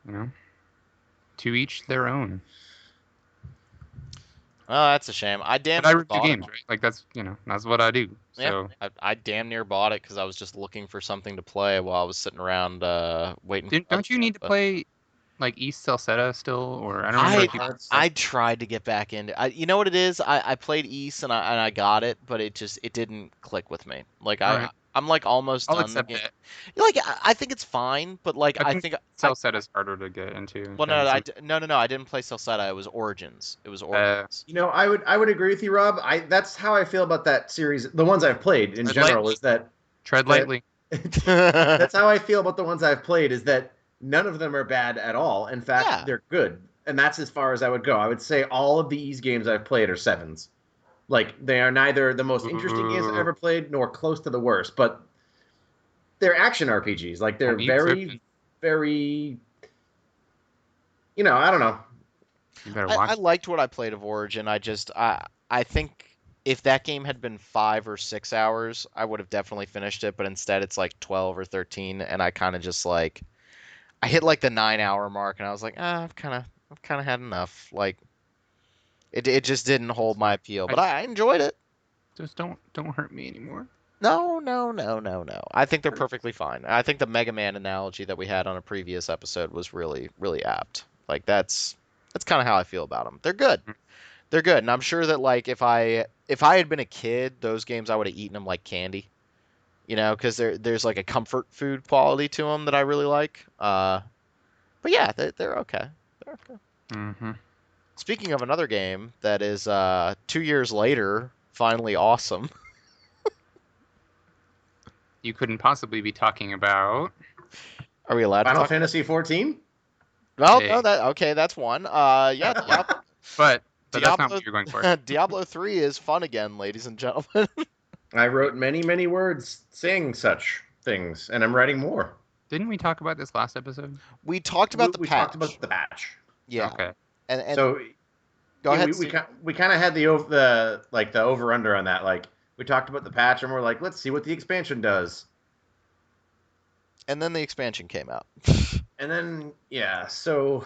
you know, to each their own. Oh, that's a shame. I damn But I near review bought it. games, right? Like that's what I do. Yeah, So, I damn near bought it because I was just looking for something to play while I was sitting around waiting for other don't you stuff. need to But play like East Celceta still, or I don't remember I if you. I tried to get back into. You know what it is? I played East and I got it, but it didn't click with me. Like All right, I'm like almost I'll done the accept game. it. Like I think it's fine, but like I I think think I Celceta is harder to get into well no than no, some. no I didn't play Celceta. It was Origins. It was Uh, Origins. I would agree with you, Rob. That's how I feel about that series. The ones I've played in tread general lightly. is that Tread that lightly. that's how I feel about the ones I've played is that none of them are bad at all. In fact, Yeah. they're good. And that's as far as I would go. I would say all of the Ys games I've played are sevens. Like, they are neither the most interesting games I've Ooh, ever played nor close to the worst, but they're action RPGs. Like, they're are you very, tripping? very, I don't know. You better I watch. liked what I played of Origin. I think if that game had been 5 or 6 hours, I would have definitely finished it. But instead, it's like 12 or 13, and I kind of just like I hit like the 9 hour mark, and I was like, I've kind of had enough. Like it just didn't hold It's my fine. appeal, I but I enjoyed it. just don't hurt me anymore. No, no, no, no, no. I think they're perfectly fine. I think the Mega Man analogy that we had on a previous episode was really, really apt. Like that's kind of how I feel about them. They're good. They're good, and I'm sure that like if I had been a kid, those games I would have eaten them like candy. Because there's like a comfort food quality to them that I really like. But yeah, they're okay. They're okay. Mm-hmm. Speaking of another game that is 2 years later, finally awesome. You couldn't possibly be talking about Are we allowed to Final talk about? Fantasy 14? Well, no, a, that okay. That's one. Yeah, but that's not Diablo, what you're going for. Diablo 3 is fun again, ladies and gentlemen. I wrote many, many words saying such things, and I'm writing more. Didn't we talk about this last episode? We talked We, about the we talked patch. about the patch. Yeah, Okay. and So go yeah, ahead, we Steven. we kind of had the over under on that. Like, we talked about the patch, and we're like, let's see what the expansion does. And then the expansion came out. And then yeah, so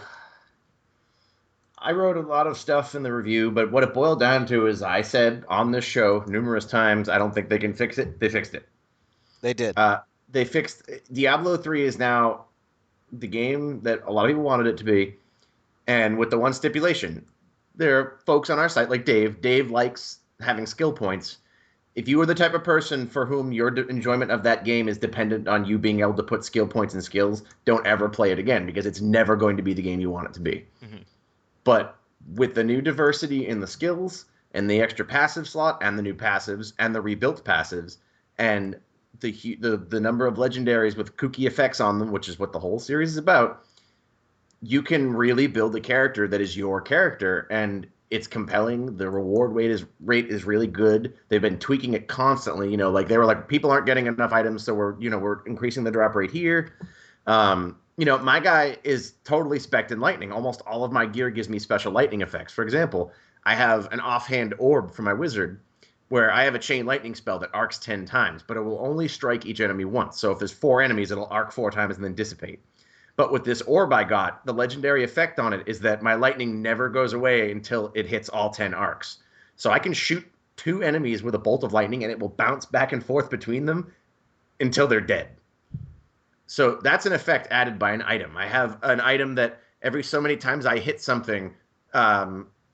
I wrote a lot of stuff in the review, but what it boiled down to is I said on this show numerous times, I don't think they can fix it. They fixed it. They did. Uh, they fixed Diablo 3 is now the game that a lot of people wanted it to be, and with the one stipulation. There are folks on our site like Dave. Dave likes having skill points. If you are the type of person for whom your enjoyment of that game is dependent on you being able to put skill points in skills, don't ever play it again because it's never going to be the game you want it to be. Mhm. But with the new diversity in the skills and the extra passive slot and the new passives and the rebuilt passives and the number of legendaries with kooky effects on them, which is what the whole series is about, you can really build a character that is your character, and it's compelling. The rate is really good. They've been tweaking it constantly. Like, they were like, people aren't getting enough items, so we're increasing the drop rate here. My guy is totally spec'd in lightning. Almost all of my gear gives me special lightning effects. For example, I have an offhand orb for my wizard where I have a chain lightning spell that arcs 10 times, but it will only strike each enemy once. So if there's 4 enemies, it'll arc 4 times and then dissipate. But with this orb I got, the legendary effect on it is that my lightning never goes away until it hits all 10 arcs. So I can shoot 2 enemies with a bolt of lightning and it will bounce back and forth between them until they're dead. So that's an effect added by an item. I have an item that every so many times I hit something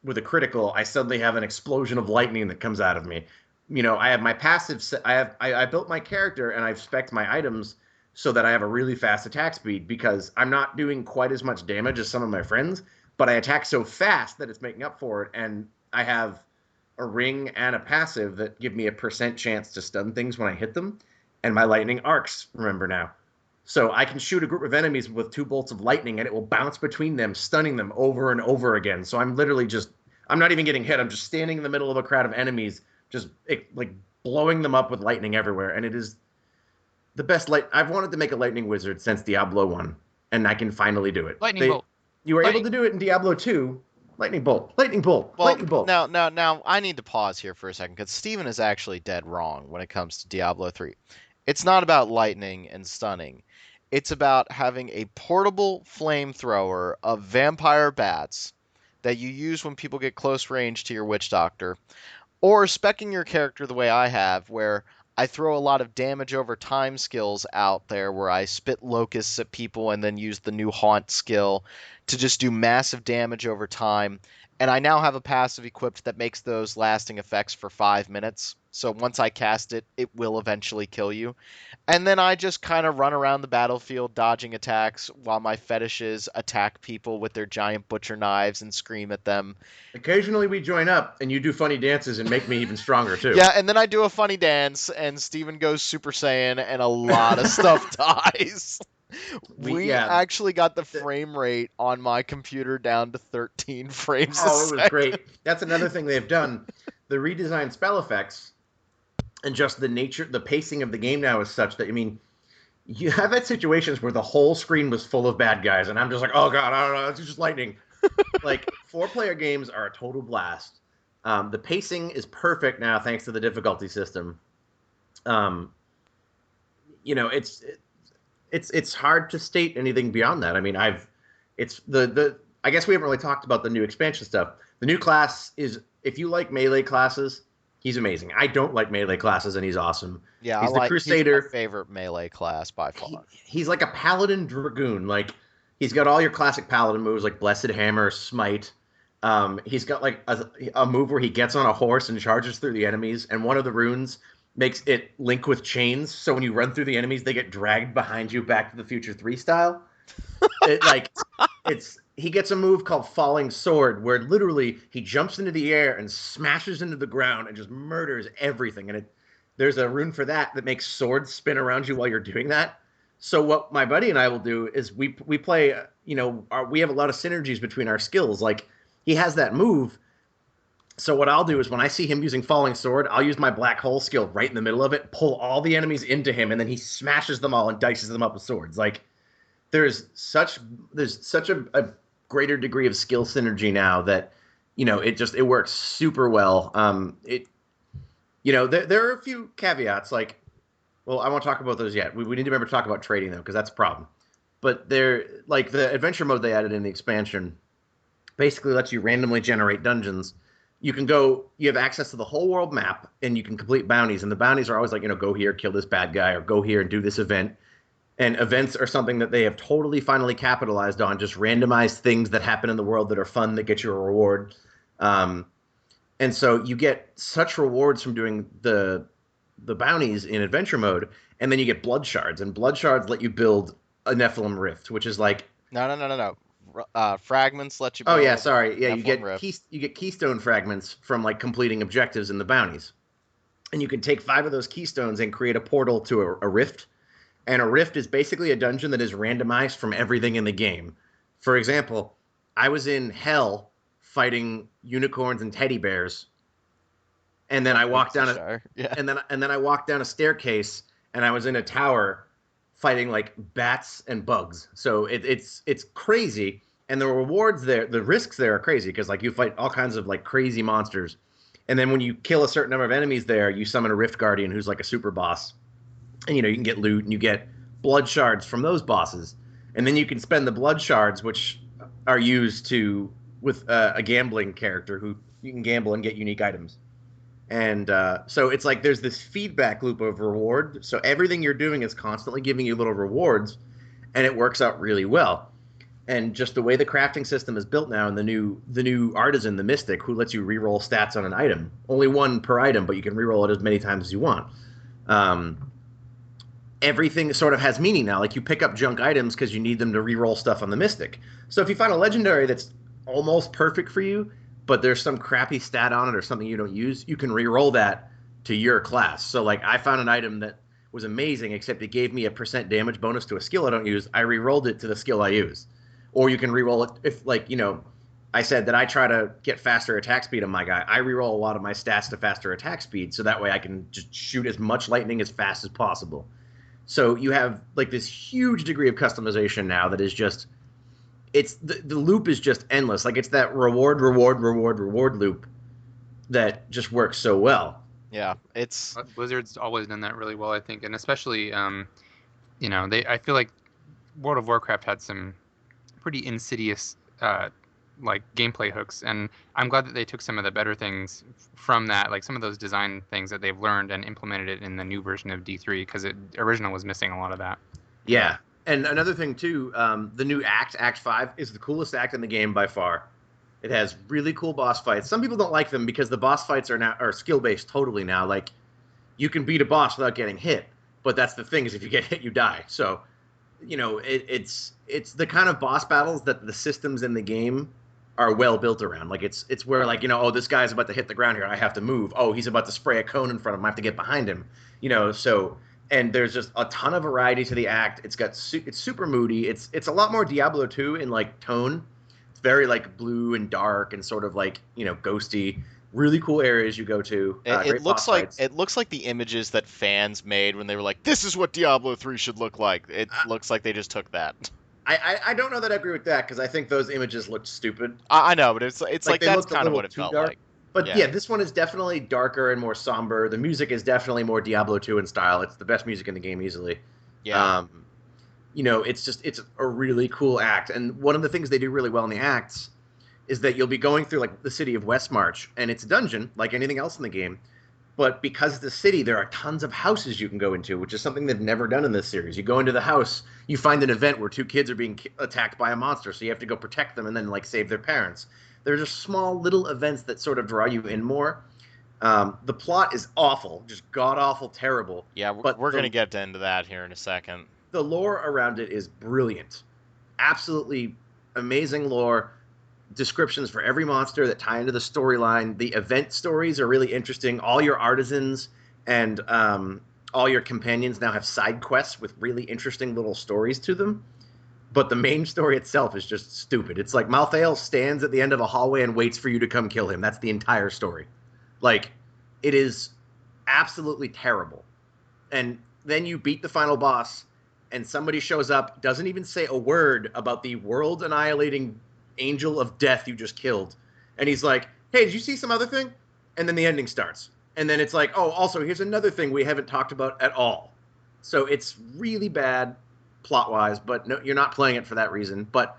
with a critical, I suddenly have an explosion of lightning that comes out of me. I have my passive. I built my character and I've spec'd my items so that I have a really fast attack speed because I'm not doing quite as much damage as some of my friends, but I attack so fast that it's making up for it. And I have a ring and a passive that give me a % chance to stun things when I hit them. And my lightning arcs, remember now. So I can shoot a group of enemies with 2 bolts of lightning and it will bounce between them, stunning them over and over again. So I'm not even getting hit. I'm just standing in the middle of a crowd of enemies, just like blowing them up with lightning everywhere. And it is the best light. I've wanted to make a lightning wizard since Diablo 1, and I can finally do it. Lightning bolt. You were able Lightning. to do it in Diablo 2. Lightning bolt, lightning bolt, Well, lightning bolt. now, I need to pause here for a second because Steven is actually dead wrong when it comes to Diablo 3. It's not about lightning and stunning. It's about having a portable flamethrower of vampire bats that you use when people get close range to your witch doctor, or specking your character the way I have, where I throw a lot of damage over time skills out there, where I spit locusts at people and then use the new haunt skill to just do massive damage over time. And I now have a passive equipped that makes those lasting effects for 5 minutes. So once I cast it, it will eventually kill you. And then I just kind of run around the battlefield dodging attacks while my fetishes attack people with their giant butcher knives and scream at them. Occasionally we join up, and you do funny dances and make me even stronger too. Yeah, and then I do a funny dance, and Steven goes Super Saiyan, and a lot of stuff dies. We Yeah. actually got the The, frame rate on my computer down to 13 frames a oh, it was second. great. That's another thing they've done. The redesigned spell effects and just the pacing of the game now is such that, I mean, you have had situations where the whole screen was full of bad guys, and I'm just like, oh god, I don't know, it's just lightning. Like 4-player games are a total blast. The pacing is perfect now thanks to the difficulty system. Um, it's hard to state anything beyond that. I mean, it's the I guess we haven't really talked about the new expansion stuff. The new class is, if you like melee classes, he's amazing. I don't like melee classes, and he's awesome. Yeah, He's the he's my Crusader. favorite melee class by far. He's like a paladin dragoon. Like he's got all your classic paladin moves like blessed hammer, smite. He's got like a move where he gets on a horse and charges through the enemies, and one of the runes makes it link with chains. So when you run through the enemies, they get dragged behind you, Back to the Future 3 style. It like it's he gets a move called Falling Sword, where literally he jumps into the air and smashes into the ground and just murders everything. And there's a rune for that that makes swords spin around you while you're doing that. So what my buddy and I will do is we play. We have a lot of synergies between our skills. Like he has that move. So what I'll do is when I see him using Falling Sword, I'll use my Black Hole skill right in the middle of it, pull all the enemies into him, and then he smashes them all and dices them up with swords. Like there's such a greater degree of skill synergy now that it works super well. There are a few caveats. Like, well, I won't talk about those yet. We need to remember to talk about trading though, because that's a problem. But they're like the adventure mode they added in the expansion basically lets you randomly generate dungeons. You have access to the whole world map, and you can complete bounties. And the bounties are always like, go here, kill this bad guy, or go here and do this event. And events are something that they have totally finally capitalized on, just randomized things that happen in the world that are fun, that get you a reward. And so you get such rewards from doing the bounties in adventure mode, and then you get blood shards, and blood shards let you build a Nephilim Rift, which is like, No, no, no, no, no. Fragments let you oh yeah, build sorry, yeah, Nephilim Rift. you get keystone fragments from like completing objectives in the bounties, and you can take 5 of those keystones and create a portal to a rift. And a rift is basically a dungeon that is randomized from everything in the game. For example, I was in hell fighting unicorns and teddy bears, and then I walked down Yeah. and then I walked down a staircase, and I was in a tower fighting like bats and bugs. So it's crazy, and the rewards there, the risks there are crazy because like you fight all kinds of like crazy monsters, and then when you kill a certain number of enemies there, you summon a Rift Guardian who's like a super boss, and you can get loot and you get blood shards from those bosses, and then you can spend the blood shards, which are used to with a gambling character who you can gamble and get unique items. And so it's like there's this feedback loop of reward. So everything you're doing is constantly giving you little rewards, and it works out really well. And just the way the crafting system is built now, and the new artisan, the mystic, who lets you reroll stats on an item, only one per item, but you can reroll it as many times as you want. Um, Everything sort of has meaning now. Like you pick up junk items because you need them to reroll stuff on the mystic. So if you find a legendary that's almost perfect for you, but there's some crappy stat on it or something you don't use, you can reroll that to your class. So like I found an item that was amazing, except it gave me a percent damage bonus to a skill I don't use. I rerolled it to the skill I use. Or you can reroll it if like, I said that I try to get faster attack speed on my guy. I reroll a lot of my stats to faster attack speed, so that way I can just shoot as much lightning as fast as possible. So you have like this huge degree of customization now that is just it's the loop is just endless. Like it's that reward loop that just works so well. Yeah, it's Blizzard's always done that really well, I think, and especially I feel like World of Warcraft had some pretty insidious like gameplay hooks, and I'm glad that they took some of the better things from that, like some of those design things that they've learned and implemented it in the new version of D3, because it original was missing a lot of that. Yeah. And another thing too, the new Act 5, is the coolest act in the game by far. It has really cool boss fights. Some people don't like them because the boss fights are skill based totally now. Like you can beat a boss without getting hit, but that's the thing, is if you get hit, you die. So it's the kind of boss battles that the systems in the game are well built around. Like it's where like oh, this guy's about to hit the ground here, I have to move. Oh, he's about to spray a cone in front of him, I have to get behind him. So and there's just a ton of variety to the act. It's super moody. It's a lot more Diablo 2 in like tone. It's very like blue and dark and sort of like ghosty. Really cool areas you go to. It Great looks boss like fights. it looks like the images that fans made when they were like, "This is what Diablo 3 should look like." It I, looks like they just took that. I don't know that I agree with that because I think those images looked stupid. I know, but it's Like like they that's looked a kind of little what it too felt dark. like. But Yeah. yeah, this one is definitely darker and more somber. The music is definitely more Diablo 2 in style. It's the best music in the game easily. Yeah. Um, it's a really cool act. And one of the things they do really well in the acts is that you'll be going through like the city of Westmarch, and it's a dungeon like anything else in the game. But because it's a city, there are tons of houses you can go into, which is something they've never done in this series. You go into the house, you find an event where two kids are being attacked by a monster, so you have to go protect them and then like save their parents. There's just small little events that sort of draw you in more. The plot is awful, just god awful, terrible. Yeah, But we're gonna get into that here in a second. the lore around it is brilliant, absolutely amazing lore. Descriptions for every monster that tie into the storyline. The event stories are really interesting. All your artisans and all your companions now have side quests with really interesting little stories to them. But the main story itself is just stupid. It's like Malthael stands at the end of a hallway and waits for you to come kill him. That's the entire story. Like, it is absolutely terrible. And then you beat the final boss, and somebody shows up, doesn't even say a word about the world annihilating angel of death you just killed. And he's like, "Hey, did you see some other thing?" And then the ending starts. And then it's like, "Oh, also, here's another thing we haven't talked about at all." So it's really bad plot wise, but no, you're not playing it for that reason. But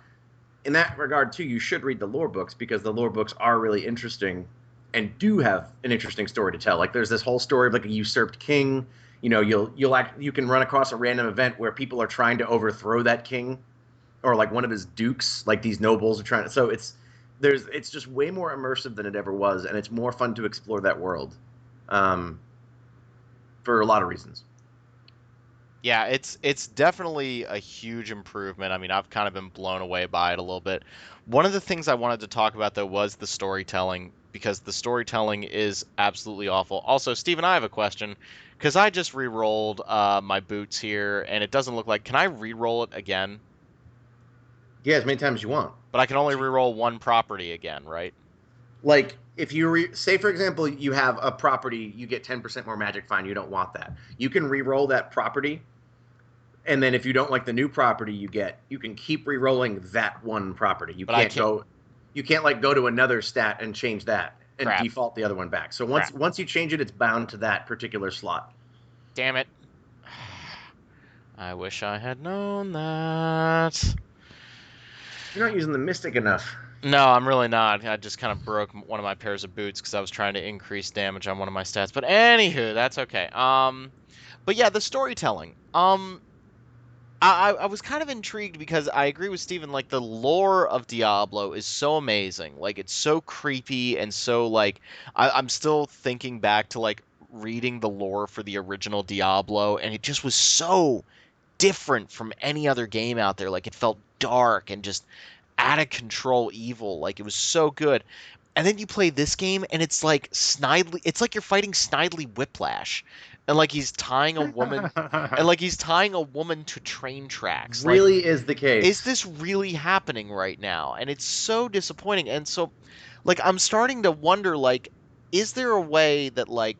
in that regard, too, you should read the lore books because the lore books are really interesting and do have an interesting story to tell. Like there's this whole story of like a usurped king. You can run across a random event where people are trying to overthrow that king, or like one of his dukes. Like these nobles are trying to. So it's just way more immersive than it ever was, and it's more fun to explore that world, um, for a lot of reasons. Yeah, it's definitely a huge improvement. I mean, I've kind of been blown away by it a little bit. One of the things I wanted to talk about though was the storytelling because the storytelling is absolutely awful. Also, Steve, I have a question because I just re-rolled my boots here and it doesn't look like. Can I re-roll it again? Yeah, as many times as you want. But I can only re-roll one property again, right? Like if you say for example you have a property, you get 10% more magic. Fine, you don't want that. You can re-roll that property, and then if you don't like the new property you can keep re-rolling that one property. But I can't. You can't like go to another stat and change that and Crap. default the other one back. So Crap. once you change it, it's bound to that particular slot. Damn it. I wish I had known that. You're not using the mystic enough. No, I'm really not. I just kind of broke one of my pairs of boots because I was trying to increase damage on one of my stats. But anywho, that's okay. But yeah, the storytelling. I was kind of intrigued because I agree with Steven, like the lore of Diablo is so amazing. Like it's so creepy and so like I'm still thinking back to like reading the lore for the original Diablo and it just was so different from any other game out there. Like it felt dark and just out of control evil. Like it was so good. And then you play this game and it's like Snidely it's like you're fighting Snidely Whiplash. And like he's tying a woman to train tracks. Like Really is the is case. this really happening right now? And it's so disappointing. And so like I'm starting to wonder like is there a way that like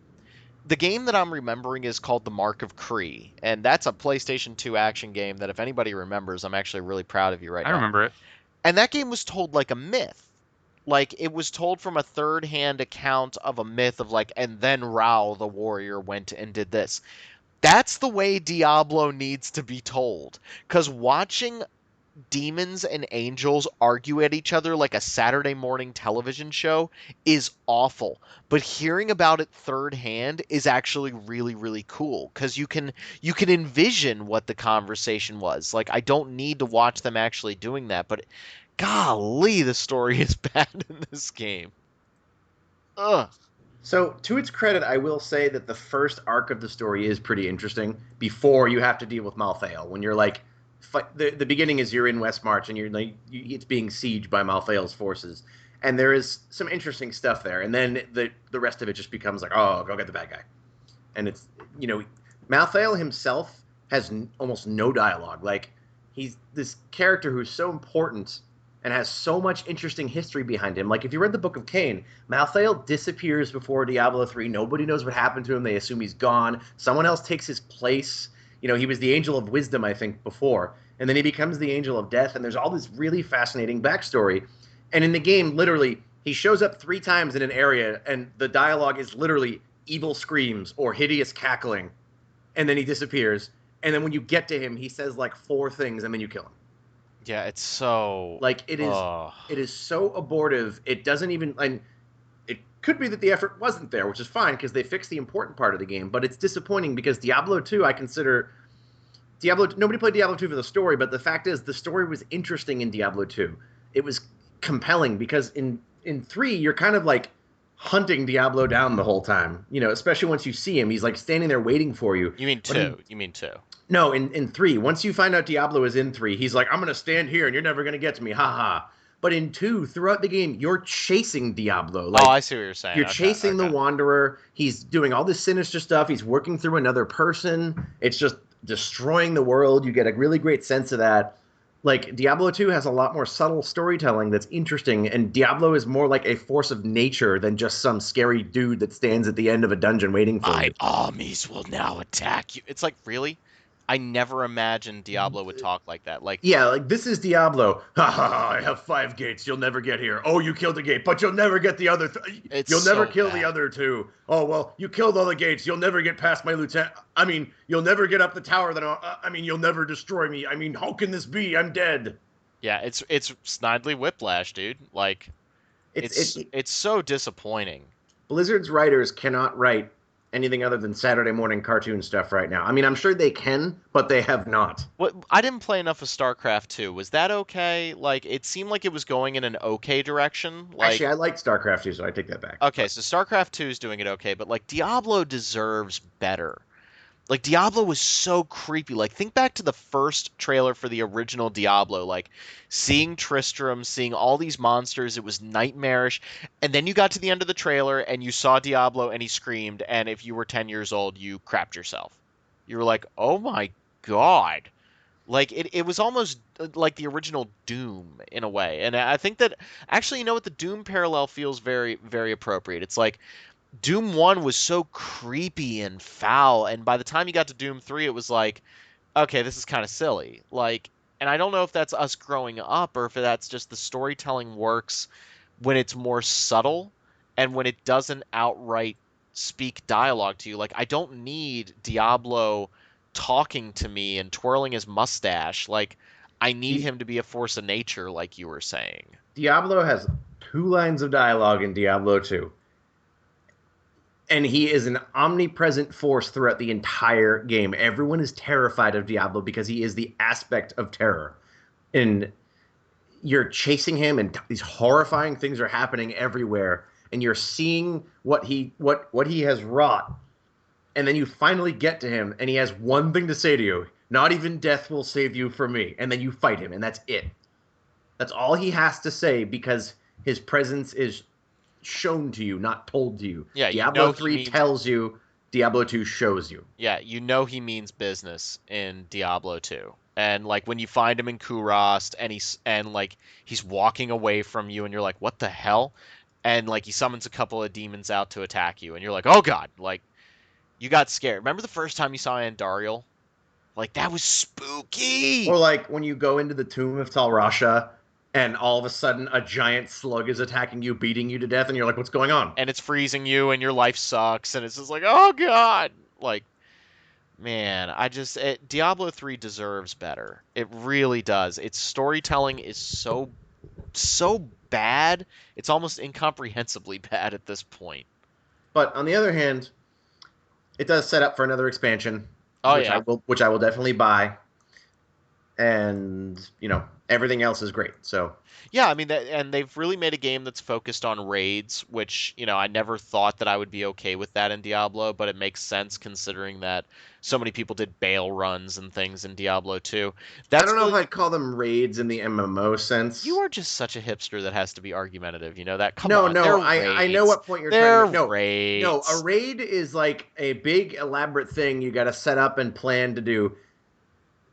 the game that I'm remembering is called The Mark of Kree, and that's a PlayStation 2 action game that if anybody remembers, I'm actually really proud of you right I now. remember it. And that game was told like a myth. Like it was told from a third-hand account of a myth of like, and then Rao the warrior went and did this. That's the way Diablo needs to be told. Because watching demons and angels argue at each other like a Saturday morning television show is awful. But hearing about it third hand is actually really, really cool because you can envision what the conversation was. Like I don't need to watch them actually doing that, but golly, the story is bad in this game. Ugh. So, to its credit, I will say that the first arc of the story is pretty interesting before you have to deal with Malthael. When you're like, the beginning is you're in Westmarch and you're like, it's being sieged by Malthael's forces. And there is some interesting stuff there. And then the rest of it just becomes like, oh, go get the bad guy. And it's, Malthael himself has almost no dialogue. Like, he's this character who's so important and has so much interesting history behind him. Like, if you read the Book of Cain, Malthael disappears before Diablo 3. Nobody knows what happened to him. They assume he's gone. Someone else takes his place. You know, he was the Angel of Wisdom, I think, before. And then he becomes the Angel of Death. And there's all this really fascinating backstory. And in the game, literally, he shows up 3 times in an area, and the dialogue is literally evil screams or hideous cackling, and then he disappears. And then when you get to him, he says like 4 things, and then you kill him. Yeah, it's so. Like, it is, Oh. it is so abortive. It doesn't even. And it could be that the effort wasn't there, which is fine because they fixed the important part of the game. But it's disappointing because Diablo 2, I consider Diablo. Nobody played Diablo 2 for the story, but the fact is, the story was interesting in Diablo 2. It was compelling because in 3, you're kind of like hunting Diablo down the whole time. You know, especially once you see him, he's like standing there waiting for you. You mean But in 2? You mean 2? No, in 3, once you find out Diablo is in 3, he's like, I'm going to stand here and you're never going to get to me. Ha ha. But in 2, throughout the game, you're chasing Diablo. Oh, Like, I see what you're saying. you're Okay, chasing the okay. Wanderer. He's doing all this sinister stuff. He's working through another person. It's just destroying the world. You get a really great sense of that. Like, Diablo 2 has a lot more subtle storytelling that's interesting, and Diablo is more like a force of nature than just some scary dude that stands at the end of a dungeon waiting for My you. armies will now attack you. It's like, really? I never imagined Diablo would talk like that. Like, Yeah, like, this is Diablo. Ha ha ha! I have 5 gates. You'll never get here. Oh, you killed a gate, but you'll never get the other. it's You'll never so kill the bad. other 2. Oh well, you killed all the gates. You'll never get past my lieutenant. I mean, you'll never get up the tower. That I mean, you'll never destroy me. I mean, how can this be? I'm dead. Yeah, it's Snidely Whiplash, dude. Like, It's it's it. it's so disappointing. Blizzard's writers cannot write anything other than Saturday morning cartoon stuff right now. I mean, I'm sure they can, but they have not. What I didn't play enough of StarCraft 2. Was that okay? Like, it seemed like it was going in an okay direction. Actually, Like, I liked StarCraft 2, so I take that back. okay, But so StarCraft 2 is doing it okay, but like Diablo deserves better. Like Diablo was so creepy. Like think back to the first trailer for the original Diablo, like seeing Tristram, seeing all these monsters, it was nightmarish. And then you got to the end of the trailer and you saw Diablo and he screamed, and if you were 10 years old, you crapped yourself. You were like, "Oh my god." Like it was almost like the original Doom in a way. And I think that actually, you know what, the Doom parallel feels very very appropriate. It's like Doom 1 was so creepy and foul, and by the time you got to Doom 3, it was like, okay, this is kind of silly. Like, and I don't know if that's us growing up or if that's just the storytelling works when it's more subtle and when it doesn't outright speak dialogue to you. Like, I don't need Diablo talking to me and twirling his mustache. Like, I need Di- him to be a force of nature, like you were saying. Diablo has 2 lines of dialogue in Diablo 2, and he is an omnipresent force throughout the entire game. Everyone is terrified of Diablo because he is the aspect of terror. And you're chasing him, and these horrifying things are happening everywhere, and you're seeing what he has wrought. And then you finally get to him, and he has one thing to say to you: "Not even death will save you from me." And then you fight him, and that's it. That's all he has to say because his presence is shown to you, not told to you. Yeah, you Diablo know he 3 means tells you, Diablo 2 shows you. Yeah, you know he means business in Diablo 2. And like when you find him in Kurast and he's walking away from you and you're like, "What the hell?" And like he summons a couple of demons out to attack you and you're like, "Oh god." Like you got scared. Remember the first time you saw Andariel? Like that was Or spooky. like when you go into the tomb of Tal Rasha and all of a sudden a giant slug is attacking you, beating you to death, and you're like, what's going on? And it's freezing you and your life sucks and it's just like, "Oh god." Like man, Diablo 3 deserves better. It really does. Its storytelling is so bad, it's almost incomprehensibly bad at this point. But on the other hand, it does set up for another expansion, Oh yeah. which I will definitely buy. and everything else is great. So Yeah, I mean, and they've really made a game that's focused on raids, which, I never thought that I would be okay with that in Diablo, but it makes sense considering that so many people did bail runs and things in Diablo 2. I That's don't know if really, I'd call them raids in the MMO you sense. are just such a hipster that has to be argumentative, that, come No, on, no, they're I know raids. what point you're trying to They're make. No, no, a raids. raid is like a big elaborate thing you got to set up and plan to do.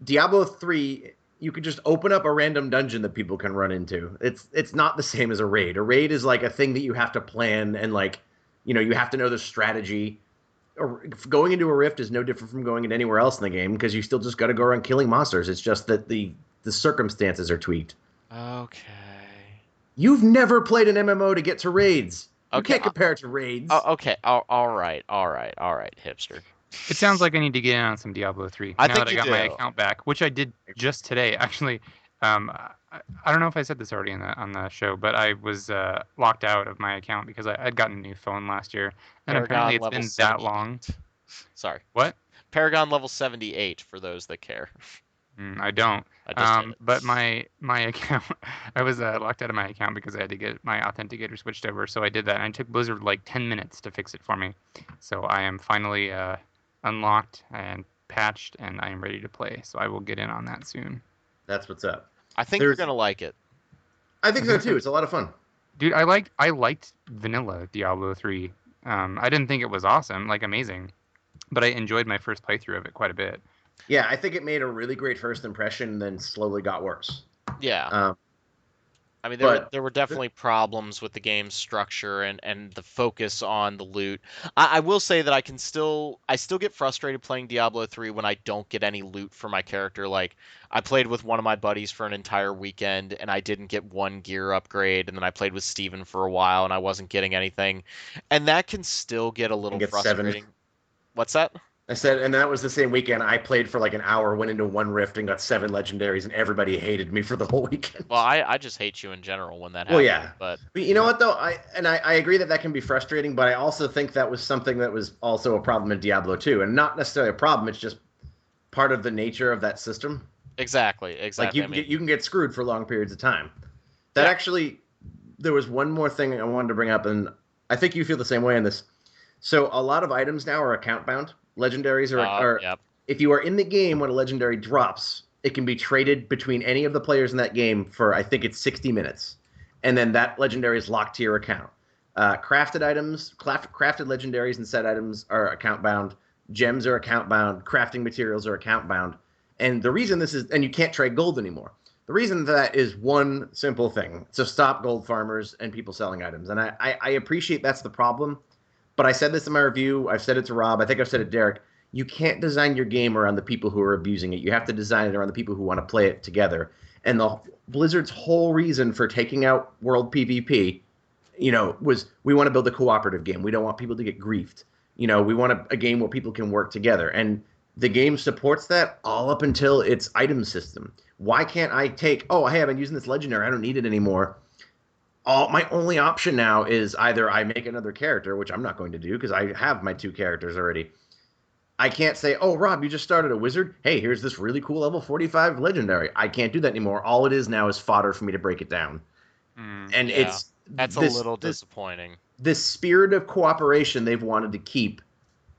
Diablo 3, you could just open up a random dungeon that people can run into. It's not the same as a raid. A raid is like a thing that you have to plan and like, you have to know the strategy. Going into a rift is no different from going in anywhere else in the game because you still just got to go around killing monsters. It's just that the circumstances are tweaked. Okay. You've never played an MMO to get to raids. You Okay. can't compare it to raids. Okay. All right. All right. All right, hipster. It sounds like I need to get in on some Diablo 3 I now that think I you got my do. account back, which I did just today. Actually, I don't know if I said this already on the show, but I was locked out of my account because I'd gotten a new phone last year, and apparently Paragon it's level been that long. 78. Sorry. What? Paragon level 78 for those that care. I don't. I just did it. But my account, I was locked out of my account because I had to get my authenticator switched over. So I did that, and it took Blizzard like 10 minutes to fix it for me. So I am finally unlocked and patched, and I am ready to play. So I will get in on that soon. That's what's up. I think you're There's, gonna like it. I think so too. It's a lot of fun. Dude, I liked vanilla Diablo 3. I didn't think it was awesome, like amazing, but I enjoyed my first playthrough of it quite a bit. Yeah, I think it made a really great first impression, then slowly got worse. Yeah. Um, I mean, but there were definitely problems with the game's structure and the focus on the loot. I will say that I still get frustrated playing Diablo 3 when I don't get any loot for my character. Like I played with one of my buddies for an entire weekend and I didn't get one gear upgrade, and then I played with Steven for a while and I wasn't getting anything. And that can still get a and little get seven. frustrating. What's that? I said, and that was the same weekend. I played for like an hour, went into one rift, and got 7 legendaries, and everybody hated me for the whole weekend. Well, I just hate you in general when that Well, happens, yeah, but but you know what though, I agree that that can be frustrating, but I also think that was something that was also a problem in Diablo 2, and not necessarily a problem. It's just part of the nature of that system. exactly, Like exactly. I mean, you can get screwed for long periods of time. That yeah. actually, there was one more thing I wanted to bring up, and I think you feel the same way in this. So a lot of items now are account bound. Legendaries are Yep. if you are in the game when a legendary drops, it can be traded between any of the players in that game for I think it's 60 minutes, and then that legendary is locked to your account. Crafted legendaries and set items are account bound. Gems are account bound. Crafting materials are account bound. And the reason this is, and you can't trade gold anymore. The reason for that is one simple thing: to stop gold farmers and people selling items. And I appreciate that's the problem, but I said this in my review. I've said it to Rob. I think I've said it to Derek. You can't design your game around the people who are abusing it. You have to design it around the people who want to play it together. And the Blizzard's whole reason for taking out World PvP, was we want to build a cooperative game. We don't want people to get griefed. We want a game where people can work together. And the game supports that all up until its item system. Why can't I take, oh, hey, I've been using this legendary. I don't need it anymore. My only option now is either I make another character, which I'm not going to do because I have my 2 characters already. I can't say, oh, Rob, you just started a wizard. Hey, here's this really cool level 45 legendary. I can't do that anymore. All it is now is fodder for me to break it down. And Yeah. it's That's a this little this disappointing. this spirit of cooperation they've wanted to keep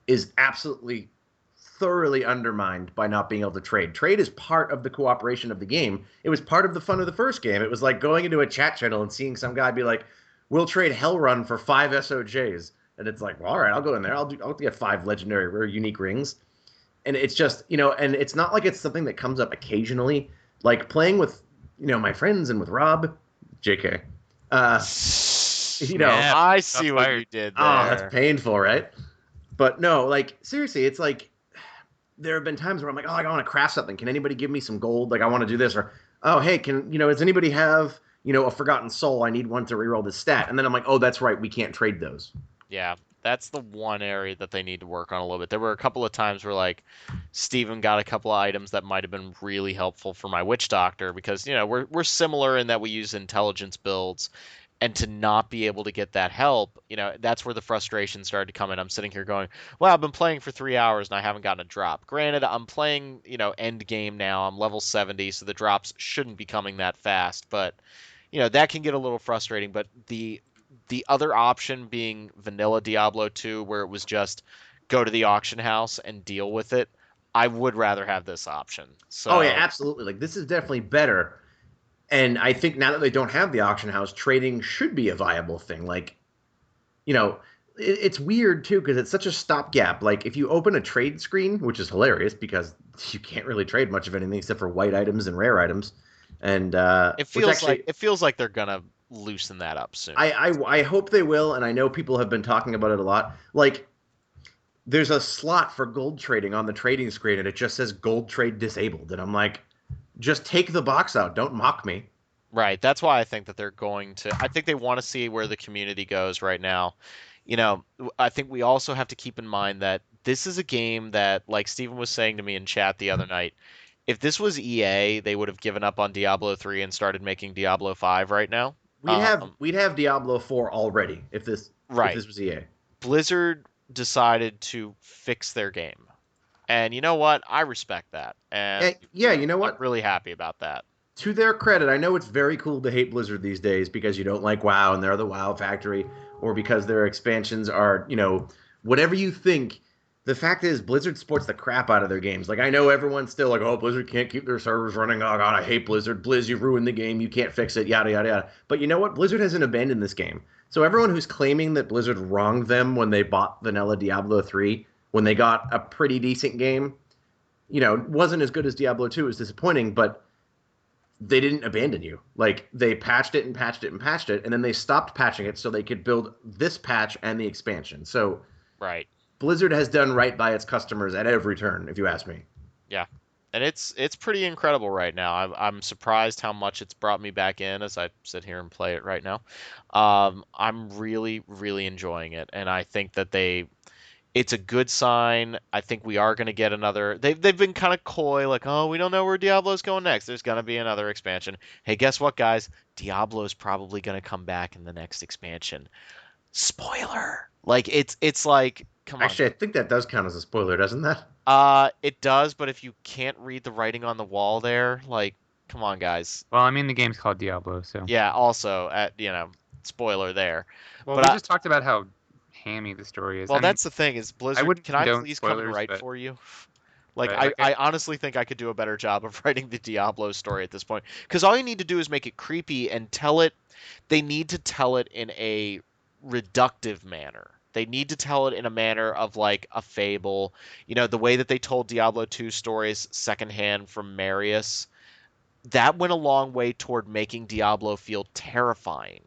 is absolutely thoroughly undermined by not being able to trade. Trade is part of the cooperation of the game. It was part of the fun of the first game. It was like going into a chat channel and seeing some guy be like, "We'll trade Hellrun for 5 SOJs," and it's like, well, all right, I'll go in there. I'll get 5 legendary rare unique rings, and it's just and it's not like it's something that comes up occasionally. Like playing with my friends and with Rob, Jk. Uh, you know, Snap. I Shots see what fired. you did oh, that's there. painful, right? But no, like seriously, it's like there have been times where I'm like, oh, I want to craft something. Can anybody give me some gold? Like I want to do this, or oh, hey, does anybody have a forgotten soul? I need one to reroll this stat. And then I'm like, oh, that's right, we can't trade those. Yeah, that's the one area that they need to work on a little bit. There were a couple of times where like Steven got a couple of items that might have been really helpful for my witch doctor because we're similar in that we use intelligence builds, and to not be able to get that help, that's where the frustration started to come in. I'm sitting here going, well, I've been playing for 3 hours and I haven't gotten a drop. Granted, I'm playing, end game now. I'm level 70, so the drops shouldn't be coming that fast, but that can get a little frustrating. But the other option being vanilla Diablo 2, where it was just go to the auction house and deal with it, I would rather have this option. Oh yeah, So absolutely. Like this is definitely better. And I think now that they don't have the auction house, trading should be a viable thing. Like, you know, it's weird too because it's such a stopgap. Like if you open a trade screen, which is hilarious because you can't really trade much of anything except for white items and rare items, and it which feels like actually they're gonna loosen that up soon. I hope they will, and I know people have been talking about it a lot. Like there's a slot for gold trading on the trading screen, and it just says gold trade disabled, and I'm like, just take the box out. Don't mock me. Right. That's why I think that they're going to. I think they want to see where the community goes right now. I think we also have to keep in mind that this is a game that, like Steven was saying to me in chat the other night, if this was EA, they would have given up on Diablo 3 and started making Diablo 5 right now. We'd have Diablo 4 already if Right. this was EA. Blizzard decided to fix their game. And you know what? I respect that. And Yeah, you know I'm what? really happy about that. To their credit, I know it's very cool to hate Blizzard these days because you don't like WoW and they're the WoW factory, or because their expansions are, whatever you think. The fact is, Blizzard sports the crap out of their games. Like, I know everyone's still like, oh, Blizzard can't keep their servers running. Oh, God, I hate Blizzard. Blizz, you've ruined the game. You can't fix it, yada, yada, yada. But you know what? Blizzard hasn't abandoned this game. So everyone who's claiming that Blizzard wronged them when they bought vanilla Diablo 3, when they got a pretty decent game, wasn't as good as Diablo 2, is disappointing, but they didn't abandon you. Like they patched it and patched it and patched it, and then they stopped patching it so they could build this patch and the expansion. So Right. Blizzard has done right by its customers at every turn, if you ask me. Yeah. And it's pretty incredible right now. I'm surprised how much it's brought me back in as I sit here and play it right now. I'm really really enjoying it, and I think that it's a good sign. I think we are going to get another. They've been kind of coy, like, oh, we don't know where Diablo's going next. There's going to be another expansion. Hey, guess what, guys? Diablo's probably going to come back in the next expansion. Spoiler. Like it's like, come on. Actually, I think that does count as a spoiler, doesn't that? It does, but if you can't read the writing on the wall there, like, come on, guys. Well, I mean, the game's called Diablo, so. Yeah. Also, spoiler there. Well, But we just talked about how hammy the story is. well, I mean, that's the thing is I Blizzard. wouldn't Can I condone please come and spoilers, write but for you? Like but okay. I honestly think I could do a better job of writing the Diablo story at this point. Because all you need to do is make it creepy and tell it. They need to tell it in a reductive manner. They need to tell it in a manner of like a fable. The way that they told Diablo 2 stories secondhand from Marius. That went a long way toward making Diablo feel terrifying.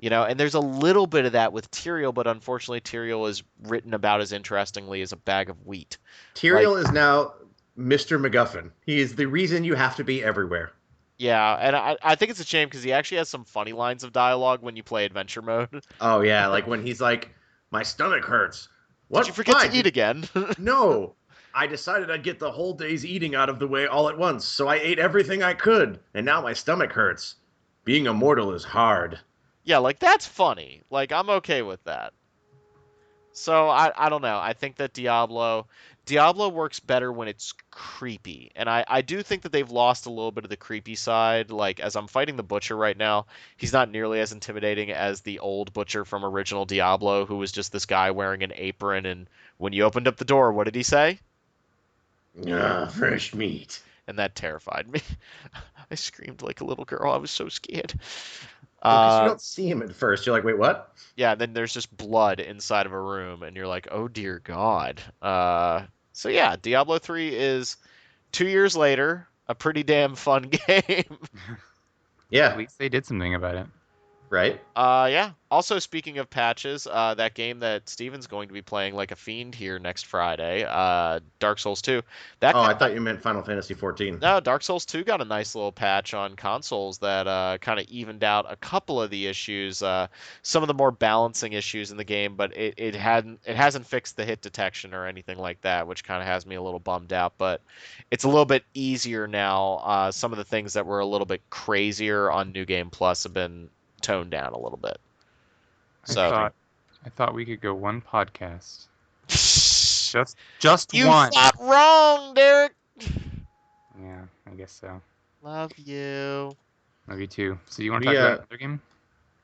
And there's a little bit of that with Tyrael, but unfortunately Tyrael is written about as interestingly as a bag of wheat. Like, Tyrael is now Mr. MacGuffin. He is the reason you have to be everywhere. yeah, and I think it's a shame because he actually has some funny lines of dialogue when you play adventure mode. Oh yeah, like when he's like, "My stomach hurts." Did you What? forget Why? to eat again? No. I decided I'd get the whole day's eating out of the way all at once, so I ate everything I could, and now my stomach hurts. Being a mortal is hard. Yeah, like that's funny. Like I'm okay with that. So I don't know. I think that Diablo works better when it's creepy. And I do think that they've lost a little bit of the creepy side. Like as I'm fighting the butcher right now, he's not nearly as intimidating as the old butcher from original Diablo, who was just this guy wearing an apron, and when you opened up the door, what did he say? Ah, fresh meat. And that terrified me. I screamed like a little girl. I was so scared. Well, because you Uh don't see him at first. You're like, wait, what? yeah, then there's just blood inside of a room, and you're like, oh dear God. So yeah, Diablo 3 is 2 years later, a pretty damn fun game. At Yeah, least they did something about it. right? Yeah. Also, speaking of patches, that game that Steven's going to be playing like a fiend here next Friday, Dark Souls 2, that Oh, I got thought you meant Final Fantasy 14. no, Dark Souls 2 got a nice little patch on consoles that kind of evened out a couple of the issues, some of the more balancing issues in the game, but it hasn't fixed the hit detection or anything like that, which kind of has me a little bummed out. But it's a little bit easier now. Some of the things that were a little bit crazier on New Game Plus have been toned down a little bit. I So thought we could go one podcast. Just you one. thought wrong, Derek. Yeah, I guess so. Love you. Love you too. So you want to We talk about another game?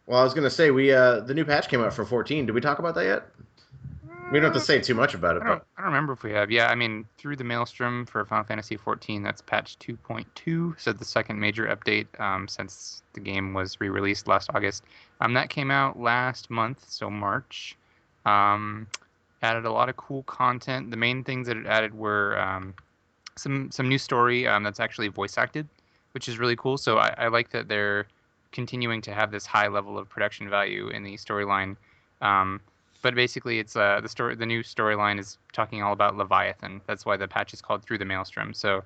well, I was gonna say the new patch came out for 14. Did we talk about that yet? We don't have to say too much about it, but I don't remember if we have. Yeah, I mean, through the Maelstrom for Final Fantasy 14, that's patch 2.2, so the second major update since the game was re-released last August. That came out last month, so March. Um, Added a lot of cool content. The main things that it added were some new story that's actually voice acted, which is really cool. So I like that they're continuing to have this high level of production value in the storyline. Um, but basically, it's the story. The new storyline is talking all about Leviathan. That's why the patch is called Through the Maelstrom. So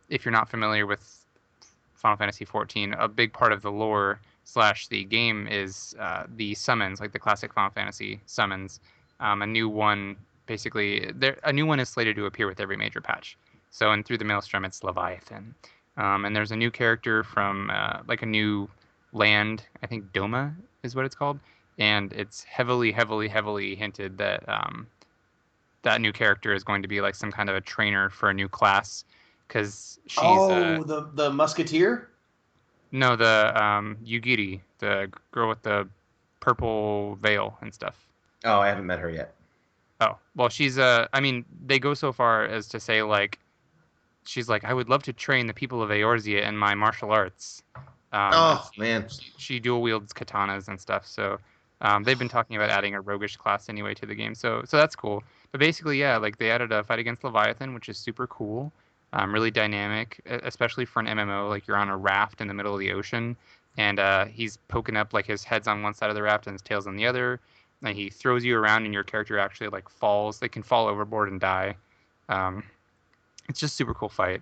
if you're not familiar with Final Fantasy 14, a big part of the lore slash the game is the summons, like the classic Final Fantasy summons. A new one, basically, a new one is slated to appear with every major patch. So, and through the Maelstrom, it's Leviathan. And there's a new character from like a new land. I think Doma is what it's called, and it's heavily, heavily, heavily hinted that that new character is going to be like some kind of a trainer for a new class, because she's the musketeer. no, the Yugiri, the girl with the purple veil and stuff. Oh, I haven't met her yet. Oh, well, she's I mean, they go so far as to say like she's like, I would love to train the people of Eorzea in my martial arts. And Oh man, she dual wields katanas and stuff. So they've been talking about adding a roguish class anyway to the game. So that's cool. But basically, yeah, like they added a fight against Leviathan, which is super cool. Really dynamic, especially for an MMO. Like you're on a raft in the middle of the ocean, and he's poking up like his head's on one side of the raft and his tail's on the other. And he throws you around, and your character actually like falls. They can fall overboard and die. Um, it's just super cool fight.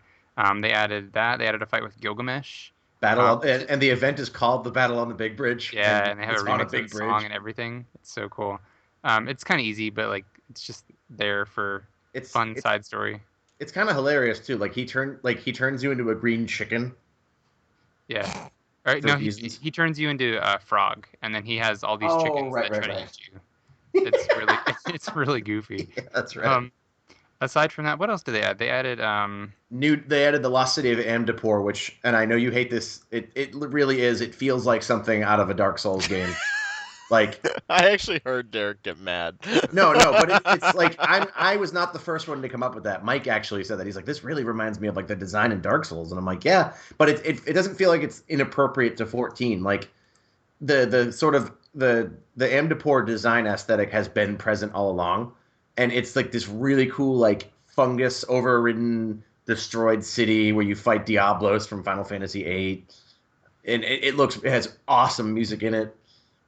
They added that. They added a fight with Gilgamesh. and the event is called the Battle on the Big Bridge, Yeah, and and they have a it's on a remix of the big song bridge. and everything. It's so cool. It's kind of easy, but like it's just there for It's fun it's side story. it's kind of hilarious too. Like he turns you into a green chicken Yeah. All right, for no, reasons. he turns you into a frog, and then he has all these Oh, chickens right, that right, try to right. eat you. It's really it's really goofy. Yeah, that's right. Um, Aside from that, what else did they add? They added They added the lost city of Amdapor, which, and I know you hate this. It really is. It feels like something out of a Dark Souls game. Like I actually heard Derek get mad. no, but it's like I was not the first one to come up with that. Mike actually said that. He's like, this really reminds me of like the design in Dark Souls, and I'm like, yeah, but it doesn't feel like it's inappropriate to 14. Like the sort of the Amdapor design aesthetic has been present all along, and it's like this really cool like fungus overridden destroyed city where you fight Diablos from Final Fantasy VIII, and it has awesome music in it.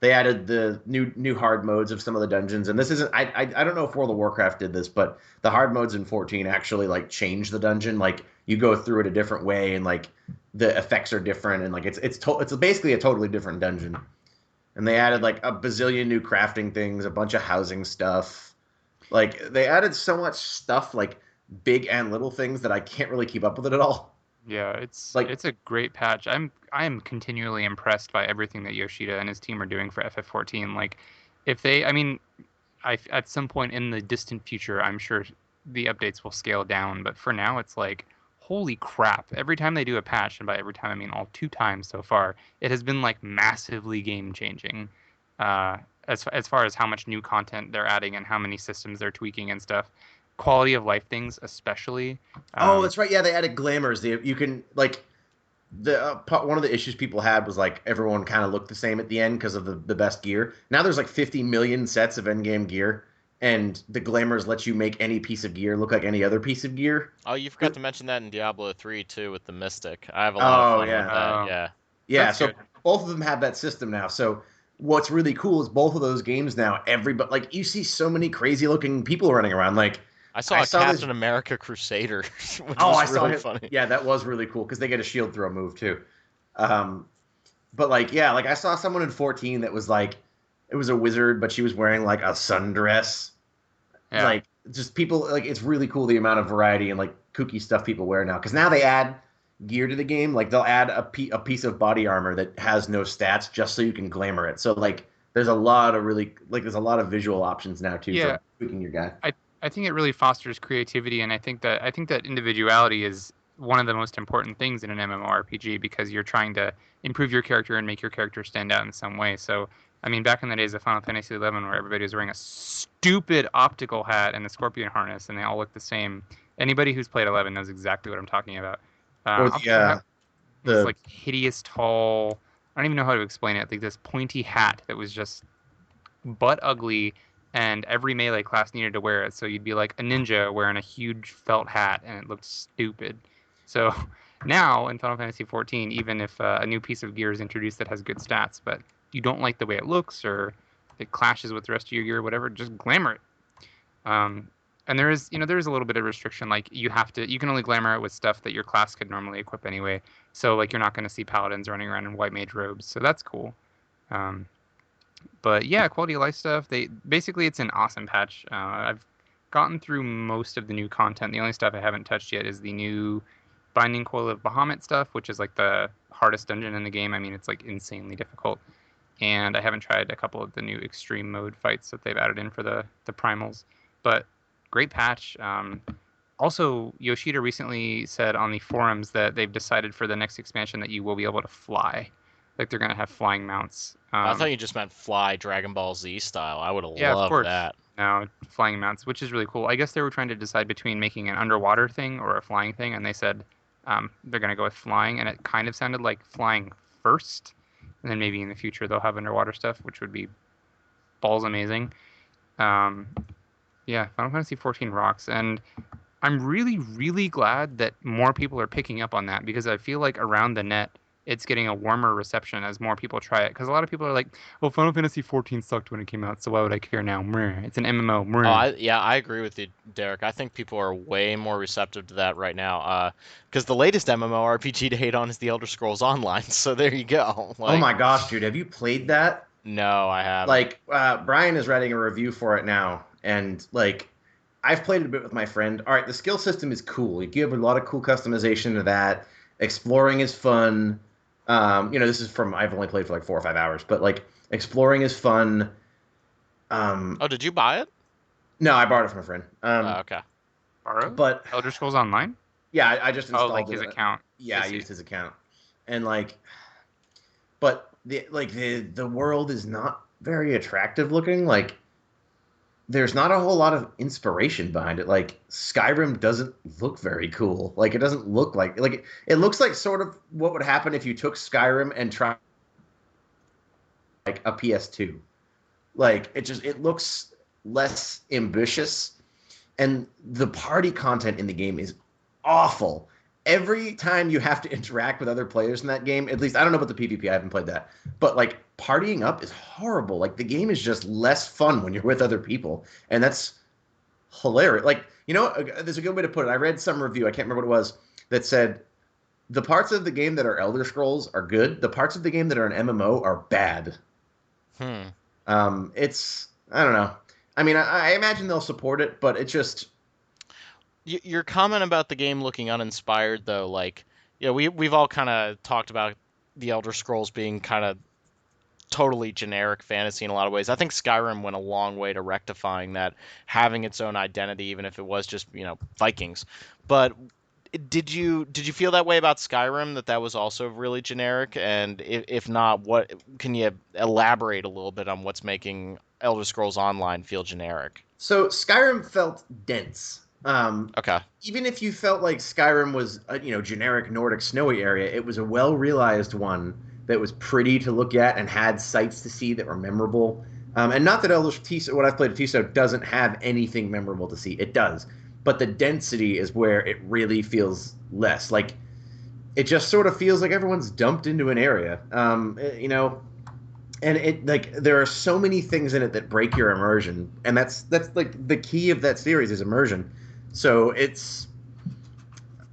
They added the new hard modes of some of the dungeons, and this isn't I don't know if World of Warcraft did this, but the hard modes in 14 actually like change the dungeon. Like you go through it a different way, and like the effects are different, and like it's basically a totally different dungeon. And they added like a bazillion new crafting things, a bunch of housing stuff. Like they added so much stuff, like big and little things that I can't really keep up with it at all. yeah, Like it's a great patch. I am continually impressed by everything that Yoshida and his team are doing for FF14. Like if they, I mean, at some point in the distant future, I'm sure the updates will scale down. But for now, it's like, holy crap! Every time they do a patch, and by every time I mean all two times so far, it has been like massively game changing. Uh, as far as how much new content they're adding and how many systems they're tweaking and stuff, quality of life things especially. oh, Um, that's right. Yeah, they added glamours. You can like one of the issues people had was like everyone kind of looked the same at the end because of the best gear. Now there's like 50 million sets of endgame gear, and the glamours let you make any piece of gear look like any other piece of gear. Oh, you forgot to mention that in Diablo 3 too with the Mystic. I have a lot of Oh fun with yeah, that. oh, Yeah. yeah. that's So good. both of them have that system now. So what's really cool is both of those games now. Everybody like you see so many crazy looking people running around. Like I I saw a saw this. Captain America Crusader, which Oh, I was saw really him. funny. Yeah, that was really cool because they get a shield throw move too. Um, but like yeah, like I saw someone in 14 that was like it was a wizard, but she was wearing like a sundress. Yeah. Like just people like it's really cool the amount of variety and like kooky stuff people wear now because now they add gear to the game. Like they'll add a piece of body armor that has no stats just so you can glamour it. So like there's a lot of there's a lot of visual options now too Yeah, for tweaking your guy. I think it really fosters creativity, and I think that individuality is one of the most important things in an MMORPG because you're trying to improve your character and make your character stand out in some way. So, I mean, back in the days of Final Fantasy XI, where everybody was wearing a stupid optical hat and a scorpion harness, and they all look the same. Anybody who's played 11 knows exactly what I'm talking about. Or Optical hat was the like hideous, tall. I don't even know how to explain it. Like this pointy hat that was just butt ugly, and every melee class needed to wear it. So you'd be like a ninja wearing a huge felt hat, and it looked stupid. So now in Final Fantasy XIV, even if a new piece of gear is introduced that has good stats, but you don't like the way it looks or it clashes with the rest of your gear or whatever, just glamour it. Um, and there is, there is a little bit of restriction. Like you can only glamour it with stuff that your class could normally equip anyway. So like you're not going to see paladins running around in white mage robes. So that's cool. Um, but yeah, quality of life stuff. It's an awesome patch. I've gotten through most of the new content. The only stuff I haven't touched yet is the new Binding Coil of Bahamut stuff, which is like the hardest dungeon in the game. I mean, it's like insanely difficult. And I haven't tried a couple of the new extreme mode fights that they've added in for the primals. But great patch. Also, Yoshida recently said on the forums that they've decided for the next expansion that you will be able to fly. Like they're going to have flying mounts. I thought you just meant fly Dragon Ball Z style. I would have Yeah, of loved course. that. No, flying mounts, which is really cool. I guess they were trying to decide between making an underwater thing or a flying thing, and they said they're going to go with flying, and it kind of sounded like flying first, and then maybe in the future they'll have underwater stuff, which would be balls amazing. Um, yeah, Final Fantasy XIV rocks, and I'm really, really glad that more people are picking up on that because I feel like around the net, it's getting a warmer reception as more people try it. Because a lot of people are like, "Well, Final Fantasy XIV sucked when it came out, so why would I care now? Meh. It's an MMO." Oh, Meh. I agree with you, Derek. I think people are way more receptive to that right now. Because the latest MMORPG to hate on is the Elder Scrolls Online. So there you go. Oh Like, my gosh, dude, have you played that? no, I haven't. Like Brian is writing a review for it now, and like I've played it a bit with my friend. All right, the skill system is cool. Like, you have a lot of cool customization to that. Exploring is fun. This is from I've only played for like 4 or 5 hours, but like exploring is fun. Oh, did you buy it? No, I borrowed it from a friend. Oh, okay. Borrow? But Elder Scrolls Online? yeah, I just Oh, like installed his it. account. Yeah, I I see. used his account, and like, but the world is not very attractive looking. Like, there's not a whole lot of inspiration behind it. Like Skyrim doesn't look very cool. Like it doesn't look like it looks like sort of what would happen if you took Skyrim and tried like a PS2. Like it looks less ambitious, and the party content in the game is awful. Every time you have to interact with other players in that game, at least I don't know about the PvP, I haven't played that, but like partying up is horrible. Like the game is just less fun when you're with other people, and that's hilarious. Like, there's a good way to put it. I read some review, I can't remember what it was, that said the parts of the game that are Elder Scrolls are good. The parts of the game that are an MMO are bad. Hmm. It's I don't know. I mean, I imagine they'll support it, but it just Your comment about the game looking uninspired, though, like, we've all kind of talked about the Elder Scrolls being kind of totally generic fantasy in a lot of ways. I think Skyrim went a long way to rectifying that, having its own identity, even if it was just Vikings. But did you feel that way about Skyrim, that was also really generic? And if not, what can you elaborate a little bit on what's making Elder Scrolls Online feel generic? so Skyrim felt dense. Okay. Even if you felt like Skyrim was a generic Nordic snowy area, it was a well realized one that was pretty to look at and had sights to see that were memorable. And not that what I've played of TISO doesn't have anything memorable to see. It does, but the density is where it really feels less. Like it just sort of feels like everyone's dumped into an area. And it like there are so many things in it that break your immersion, and that's like the key of that series is immersion. So it's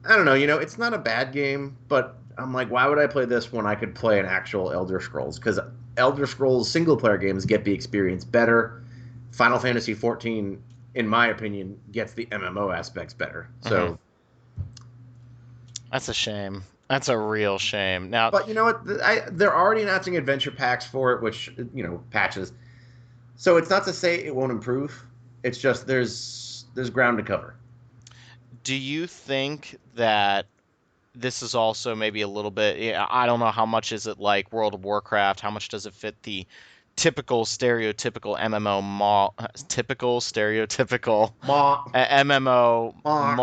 I don't know, it's not a bad game, but I'm like, why would I play this when I could play an actual Elder Scrolls? Because Elder Scrolls single player games get the experience better. Final Fantasy 14, in my opinion, gets the MMO aspects better. Hmm. So That's a shame. That's a real shame. Now, But you know what? They're already announcing adventure packs for it, which patches. So it's not to say it won't improve. It's just there's ground to cover. do you think that this is also maybe a little bit, yeah, I don't know how much is it like World of Warcraft, how much does it fit the typical stereotypical typical stereotypical Ma, MMO ma.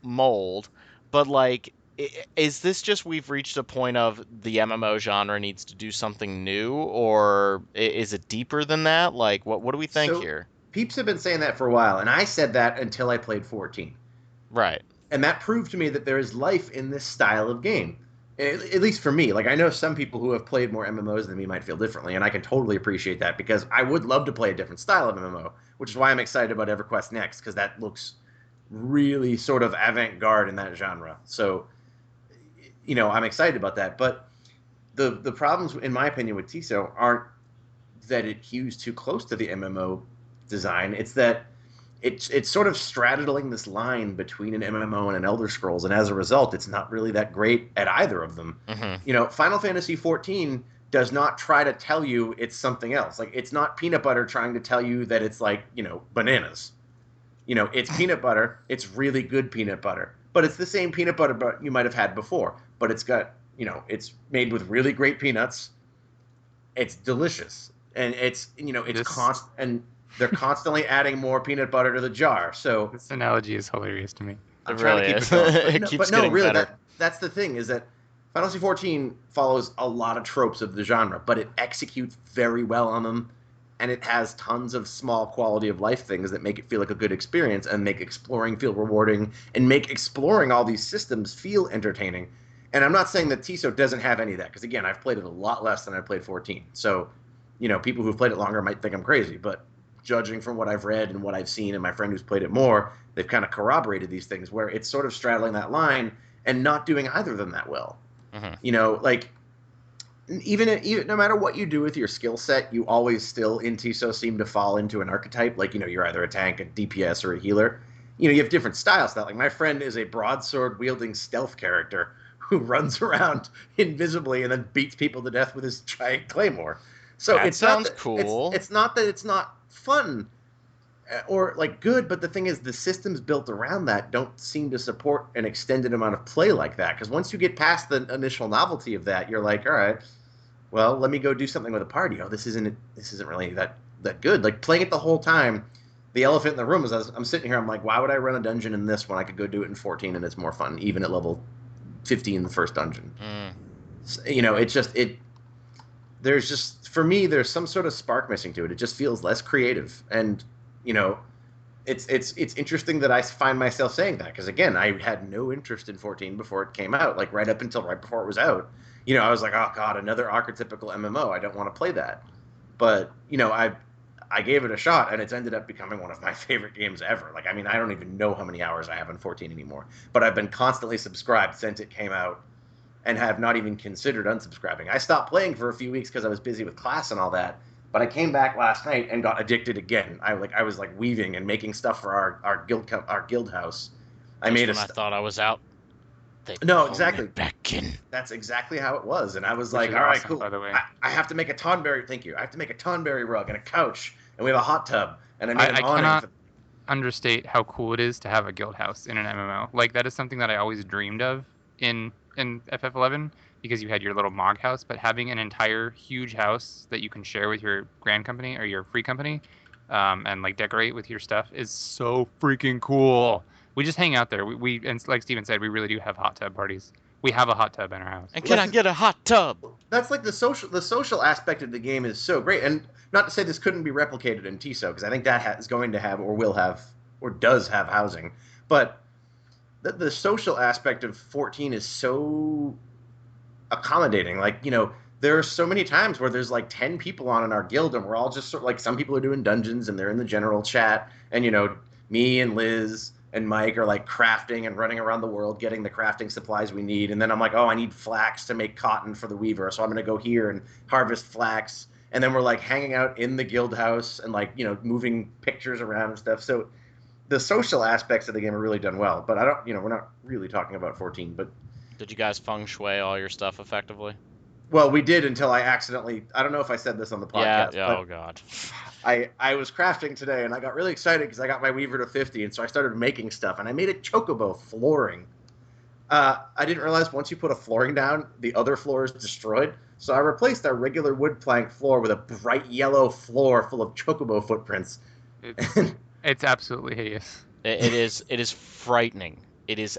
mold, but like is this just we've reached a point of the MMO genre needs to do something new, or is it deeper than that? Like what do we think So here? peeps have been saying that for a while, and I said that until I played 14. Right. And that proved to me that there is life in this style of game. At least for me. Like I know some people who have played more MMOs than me might feel differently, and I can totally appreciate that because I would love to play a different style of MMO, which is why I'm excited about EverQuest Next because that looks really sort of avant-garde in that genre. So, I'm excited about that. But the problems, in my opinion, with TISO aren't that it hews too close to the MMO design. It's that it's sort of straddling this line between an MMO and an Elder Scrolls, and as a result, it's not really that great at either of them. Hmm. Final Fantasy 14 does not try to tell you it's something else. Like it's not peanut butter trying to tell you that it's like bananas. It's peanut butter. It's really good peanut butter, but it's the same peanut butter you might have had before. But it's got it's made with really great peanuts. It's delicious, and it's This constant, and they're constantly adding more peanut butter to the jar. So this analogy is hilarious to me. It I'm trying to really keep is. it going, but It no, keeps getting really, better. that's the thing is that Final Fantasy 14 follows a lot of tropes of the genre, but it executes very well on them, and it has tons of small quality of life things that make it feel like a good experience and make exploring feel rewarding and make exploring all these systems feel entertaining. And I'm not saying that TISO doesn't have any of that because again, I've played it a lot less than I played 14. So, people who've played it longer might think I'm crazy, but judging from what I've read and what I've seen and my friend who's played it more, they've kind of corroborated these things where it's sort of straddling that line and not doing either of them that well. Hmm. Like even no matter what you do with your skill set, you always still in TISO seem to fall into an archetype. Like you're either a tank, a DPS, or a healer. You have different styles. That like my friend is a broadsword wielding stealth character who runs around invisibly and then beats people to death with his giant claymore. So That it's not sounds that it's cool. it's not that it's not fun or like good, but the thing is the systems built around that don't seem to support an extended amount of play like that because once you get past the initial novelty of that you're like all right, well let me go do something with a party. Oh, this isn't really that good. Like playing it the whole time, the elephant in the room is I'm sitting here, I'm like, why would I run a dungeon in this when I could go do it in 14 and it's more fun even at level 15 the first dungeon. Mm. It's just it there's just for me there's some sort of spark missing to it. It just feels less creative. And you know it's interesting that I find myself saying that because again I had no interest in 14 before it came out, like right up until right before it was out. I was like, oh god, another archetypical MMO, I don't want to play that. But I gave it a shot and it's ended up becoming one of my favorite games ever. Like I mean I don't even know how many hours I have in 14 anymore, but I've been constantly subscribed since it came out and have not even considered unsubscribing. I stopped playing for a few weeks because I was busy with class and all that. But I came back last night and got addicted again. I was like weaving and making stuff for our guild house. I Just made when I thought I was out, they no, pulled me exactly. back in. That's exactly how it was. And I was Which like, is all right, awesome, cool. by the way. I have to make a Tonberry. Thank you. I have to make a Tonberry rug and a couch, and we have a hot tub, and I made an I awning. cannot understate how cool it is to have a guild house in an MMO. Like that is something that I always dreamed of in FF11 because you had your little Mog house, but having an entire huge house that you can share with your grand company or your free company, and like decorate with your stuff is so freaking cool. We just hang out there. We and like Steven said, we really do have hot tub parties. We have a hot tub in our house. And can Well, I get a hot tub? that's like the social aspect of the game is so great. And not to say this couldn't be replicated in TISO because I think that is going to have or will have or does have housing, but the social aspect of 14 is so accommodating. Like, there are so many times where there's like 10 people on in our guild and we're all just sort of like some people are doing dungeons and they're in the general chat and me and Liz and Mike are like crafting and running around the world getting the crafting supplies we need. And then I'm like, oh, I need flax to make cotton for the weaver. So I'm going to go here and harvest flax. And then we're like hanging out in the guild house and like, moving pictures around and stuff. So the social aspects of the game are really done well. But I don't, we're not really talking about 14, but Did you guys feng shui all your stuff effectively? Well, we did until I accidentally. I don't know if I said this on the Yeah. podcast, Yeah. but Oh God. I was crafting today and I got really excited because I got my Weaver to 50, and so I started making stuff, and I made a chocobo flooring. I didn't realize once you put a flooring down, the other floor is destroyed. So I replaced our regular wood plank floor with a bright yellow floor full of chocobo footprints. It's it's absolutely hideous. It is. It is frightening. It is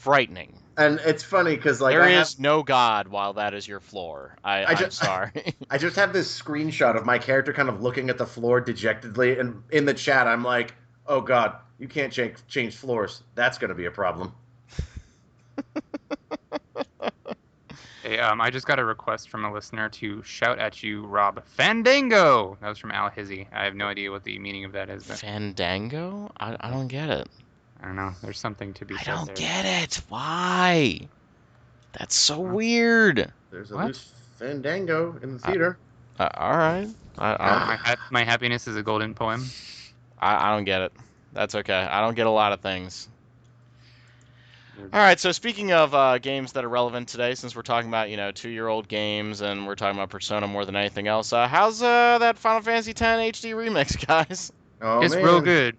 frightening. And it's funny because like There is no God while that is your floor. I I'm just sorry. I just have this screenshot of my character kind of looking at the floor dejectedly, and in the chat I'm like, oh god, you can't change floors. That's going to be a problem. Hey, I just got a request from a listener to shout at you, Rob. Fandango! That was from Al Hizzy. I have no idea what the meaning of that is, but Fandango? I don't get it. I don't know. There's something to be I said don't there. get it. Why? That's so Huh? weird. There's a What? loose Fandango in the theater. All right. My happiness is a golden poem. I don't get it. That's okay. I don't get a lot of things. All right. So speaking of games that are relevant today, since we're talking about 2-year-old games and we're talking about Persona more than anything else, how's that Final Fantasy X HD remix, guys? Oh It's man, real good.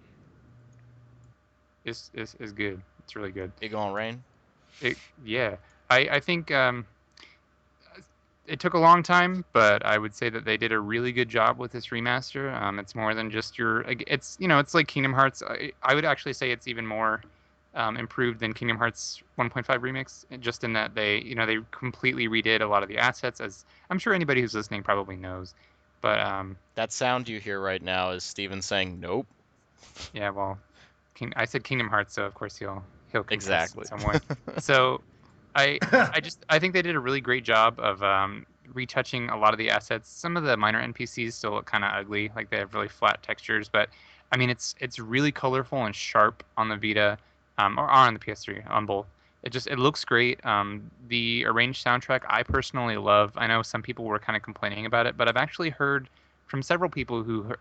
It's good. It's really good. You going Rain? Yeah. I think it took a long time, but I would say that they did a really good job with this remaster. It's more than just it's like Kingdom Hearts. I would actually say it's even more improved than Kingdom Hearts 1.5 remix, just in that they completely redid a lot of the assets, as I'm sure anybody who's listening probably knows. But That sound you hear right now is Steven saying nope. yeah, well, I said Kingdom Hearts, so of course he'll contest in Exactly. some way. So I think they did a really great job of retouching a lot of the assets. Some of the minor NPCs still look kind of ugly, like they have really flat textures, but I mean it's really colorful and sharp on the Vita, or on the PS3, on both. It looks great. The arranged soundtrack I personally love. I know some people were kind of complaining about it, but I've actually heard from several people who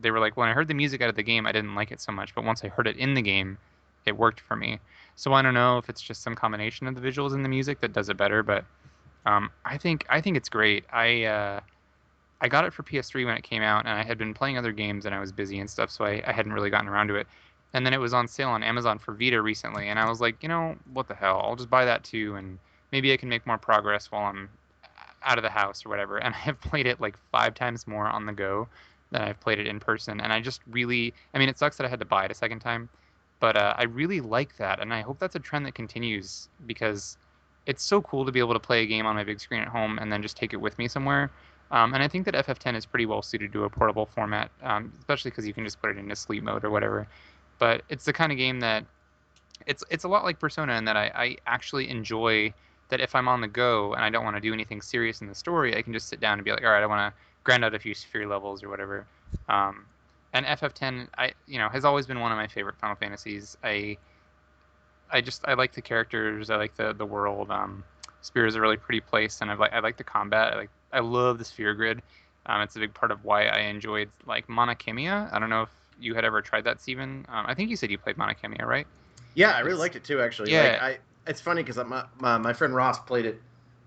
they were like, when I heard the music out of the game, I didn't like it so much, but once I heard it in the game, it worked for me. So I don't know if it's just some combination of the visuals and the music that does it better, but I think it's great. I got it for PS3 when it came out, and I had been playing other games and I was busy and stuff, so I hadn't really gotten around to it. And then it was on sale on Amazon for Vita recently, and I was like, what the hell? I'll just buy that too, and maybe I can make more progress while I'm out of the house or whatever. And I have played it like 5 times more on the go than I've played it in person, and I just really, I mean, it sucks that I had to buy it a second time, but I really like that, and I hope that's a trend that continues because it's so cool to be able to play a game on my big screen at home and then just take it with me somewhere. And I think that FF10 is pretty well suited to a portable format, especially because you can just put it into sleep mode or whatever. But it's the kind of game that it's a lot like Persona in that I actually enjoy that if I'm on the go and I don't want to do anything serious in the story, I can just sit down and be like, all right, I want to grind out a few sphere levels or whatever. Um, and FF10, has always been one of my favorite Final Fantasies. I like the characters. I like the world. Spear is a really pretty place, and I like the combat. I love the sphere grid. It's a big part of why I enjoyed like Monokemia. I don't know if you had ever tried that, Steven. I think you said you played Monokemia, right? yeah, I really It's liked it too. Actually, yeah. it's funny because my friend Ross played it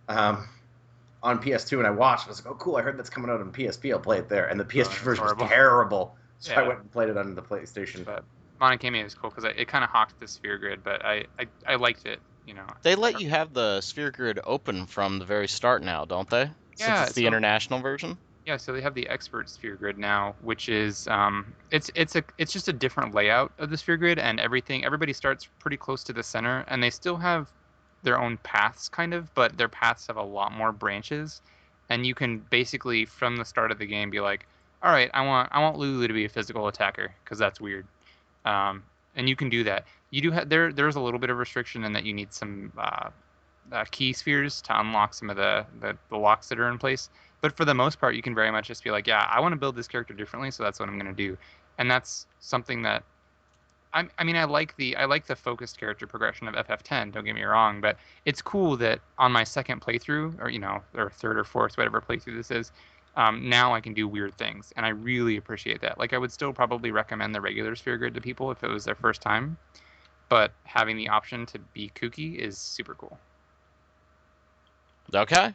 um, on PS2, and I watched. And I was like, oh, cool! I heard that's coming out on PSP. I'll play it there. And the PSP It's version was horrible. terrible, so I Yeah, went and played it on the PlayStation. but Monokemia is cool because it kind of hawked the sphere grid, but I liked it. They let you have the sphere grid open from the very start now, don't they? Since Yeah, it's the international version. yeah, so they have the expert sphere grid now, which is it's just a different layout of the sphere grid, and everybody starts pretty close to the center, and they still have their own paths kind of, but their paths have a lot more branches, and you can basically from the start of the game be like, all right, I want Lulu to be a physical attacker because that's weird, and you can do that. You do have there's a little bit of restriction in that you need some key spheres to unlock some of the locks that are in place. But for the most part, you can very much just be like, yeah, I want to build this character differently, so that's what I'm going to do. And that's something that I mean, I like the focused character progression of FF10. Don't get me wrong, but it's cool that on my second playthrough, or third or fourth, whatever playthrough this is, now I can do weird things, and I really appreciate that. Like, I would still probably recommend the regular sphere grid to people if it was their first time, but having the option to be kooky is super cool. Okay.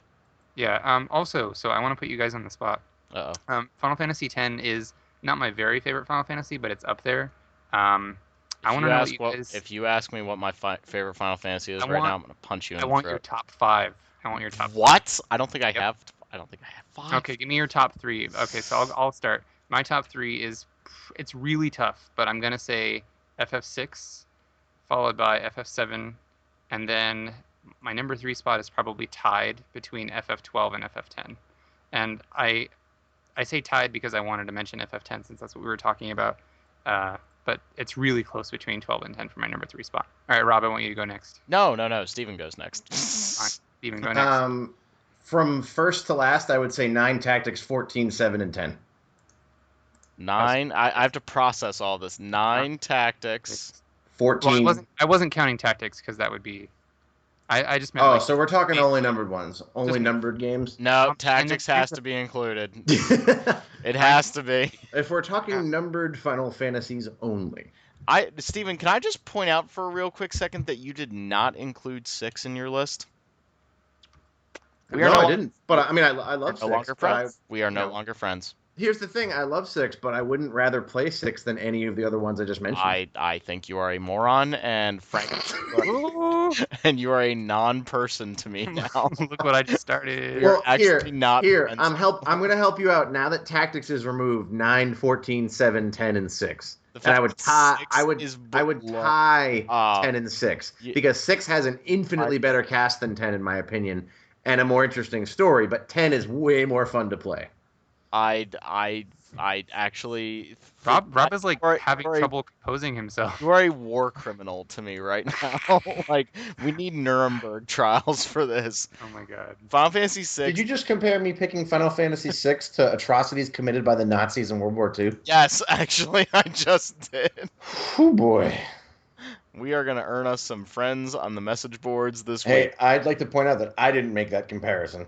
Yeah. Also, so I want to put you guys on the spot. Uh-oh. Final Fantasy X is not my very favorite Final Fantasy, but it's up there. Um, I want to know what you guys. If you ask me what my favorite Final Fantasy I is right want now, I'm gonna punch you I in the want your throat. top five. I want your top five. What? I don't think I Yep. have. I don't think I have five. Okay, give me your top three. Okay, so I'll start. My top three is it's really tough, but I'm gonna say FF6, followed by FF7, and then my number three spot is probably tied between FF12 and FF10. And I say tied because I wanted to mention FF10 since that's what we were talking about. But it's really close between 12 and 10 for my number three spot. All right, Rob, I want you to go next. No, no, no. Steven goes Fine. next. Steven, go next. From first to last, I would say 9 tactics, 14, 7, and 10. 9. I have to process all this. 9 tactics. 14. Well, I wasn't counting tactics because that would be. I just meant Oh, like. so we're talking only numbered ones, only Just- numbered games. No, and tactics then has to be included. It has to be. If we're talking numbered Final Fantasies only. Steven, can I just point out for a real quick second that you did not include 6 in your list? No, I didn't. But I mean, I love no 6. longer But friends. We are no know. longer friends. Here's the thing: I love 6, but I wouldn't rather play 6 than any of the other ones I just mentioned. I think you are a moron, and frankly, Ooh, and you are a non-person to me now. look what I just started. Well, actually not here, friends. I'm going to help you out now that tactics is removed. 9, 14, 7, 10, and 6. And I would tie. I would tie 10 and 6 because 6 has an infinitely better cast than 10, in my opinion, and a more interesting story. But 10 is way more fun to play. I actually. Rob is like having trouble composing himself. You are a war criminal to me right now. Like, we need Nuremberg trials for this. Oh my god. Final Fantasy VI. Did you just compare me picking Final Fantasy VI to atrocities committed by the Nazis in World War II? Yes, actually, I just did. Oh boy. We are going to earn us some friends on the message boards this week. Hey, I'd like to point out that I didn't make that comparison.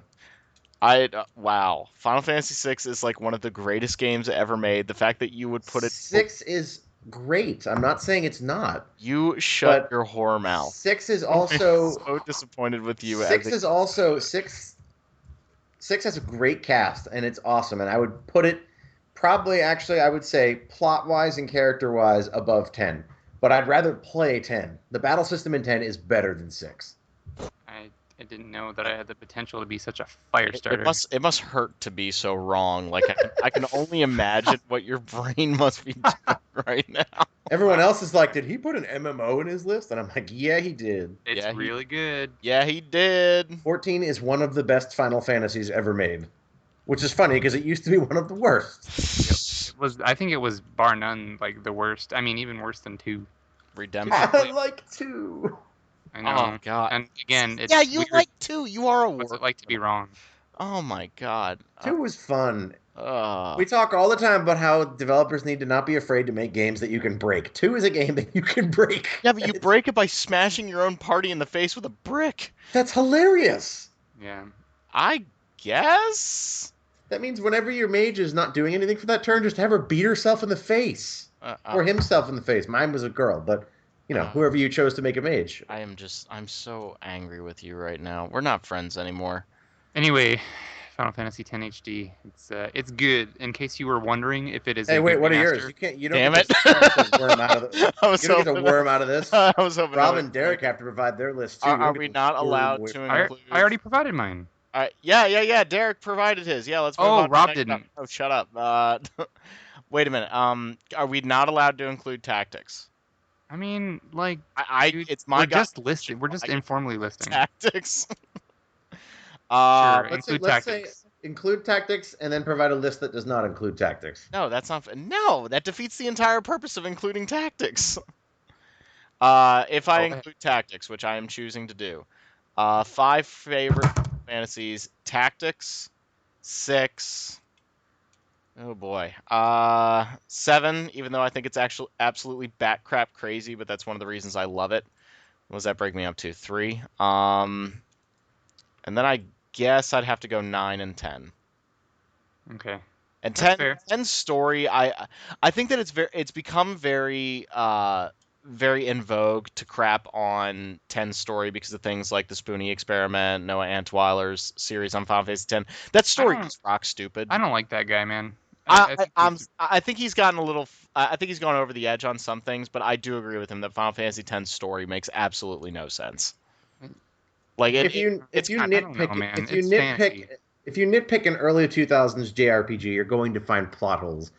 Wow. Final Fantasy VI is like one of the greatest games ever made. The fact that you would put it... 6 is great. I'm not saying it's not. You shut your whore mouth. 6 is also... I'm so disappointed with you. 6 is also... 6 has a great cast, and it's awesome. And I would put it probably, actually, I would say, plot-wise and character-wise above 10. But I'd rather play 10. The battle system in 10 is better than 6. I didn't know that I had the potential to be such a fire starter. It must hurt to be so wrong. Like, I can only imagine what your brain must be doing right now. Everyone else is like, did he put an MMO in his list? And I'm like, yeah, he did. It's really good. Yeah, he did. 14 is one of the best Final Fantasies ever made. Which is funny, because it used to be one of the worst. I think it was bar none, like, the worst. I mean, even worse than 2. Redemption. I like 2. I know. Oh, God. And again, it's yeah, you weird. like 2. You are a What's it like to be wrong? Oh, my God. 2 was fun. Uh, We talk all the time about how developers need to not be afraid to make games that you can break. 2 is a game that you can break. Yeah, but you break it by smashing your own party in the face with a brick. That's hilarious. Yeah. I guess? That means whenever your mage is not doing anything for that turn, just have her beat herself in the face. Or himself in the face. Mine was a girl, but, you know, whoever you chose to make a mage. I'm so angry with you right now. We're not friends anymore. Anyway, Final Fantasy X HD. It's good. In case you were wondering if it is. Hey, wait, what are remaster. yours? You don't Damn get to worm out of I was you don't get hoping to worm out of this. I was hoping. Rob and Derek have to provide their list too. Are we not allowed to include? I already provided mine. Yeah. Derek provided his. Yeah, let's move on. Oh, Rob didn't. Oh, shut up. Wait a minute. Are we not allowed to include tactics? I mean, like, dude, it's my. We're just listing. We're just informally listing. Tactics. Sure, let's say include tactics and then provide a list that does not include tactics. No, that's not. No, that defeats the entire purpose of including tactics. If I include tactics, which I am choosing to do, 5 favorite fantasies: tactics, 6. Oh boy, 7. Even though I think it's actually absolutely bat crap crazy, but that's one of the reasons I love it. What does that break me up to? 3. And then I guess I'd have to go 9 and 10. Okay. And That's 10 fair. story, I think that it's become very very in vogue to crap on 10's story because of things like the Spoonie experiment, Noah Antwiler's series on Final Fantasy 10. That I story don't is rock stupid. I don't like that guy, man. I, I I think I'm he's I think he's gotten a little. I think he's gone over the edge on some things, but I do agree with him that Final Fantasy X's story makes absolutely no sense. Like If you it's if you kind I don't know, nitpick man. It's fantasy. if you nitpick an early 2000s JRPG, you're going to find plot holes.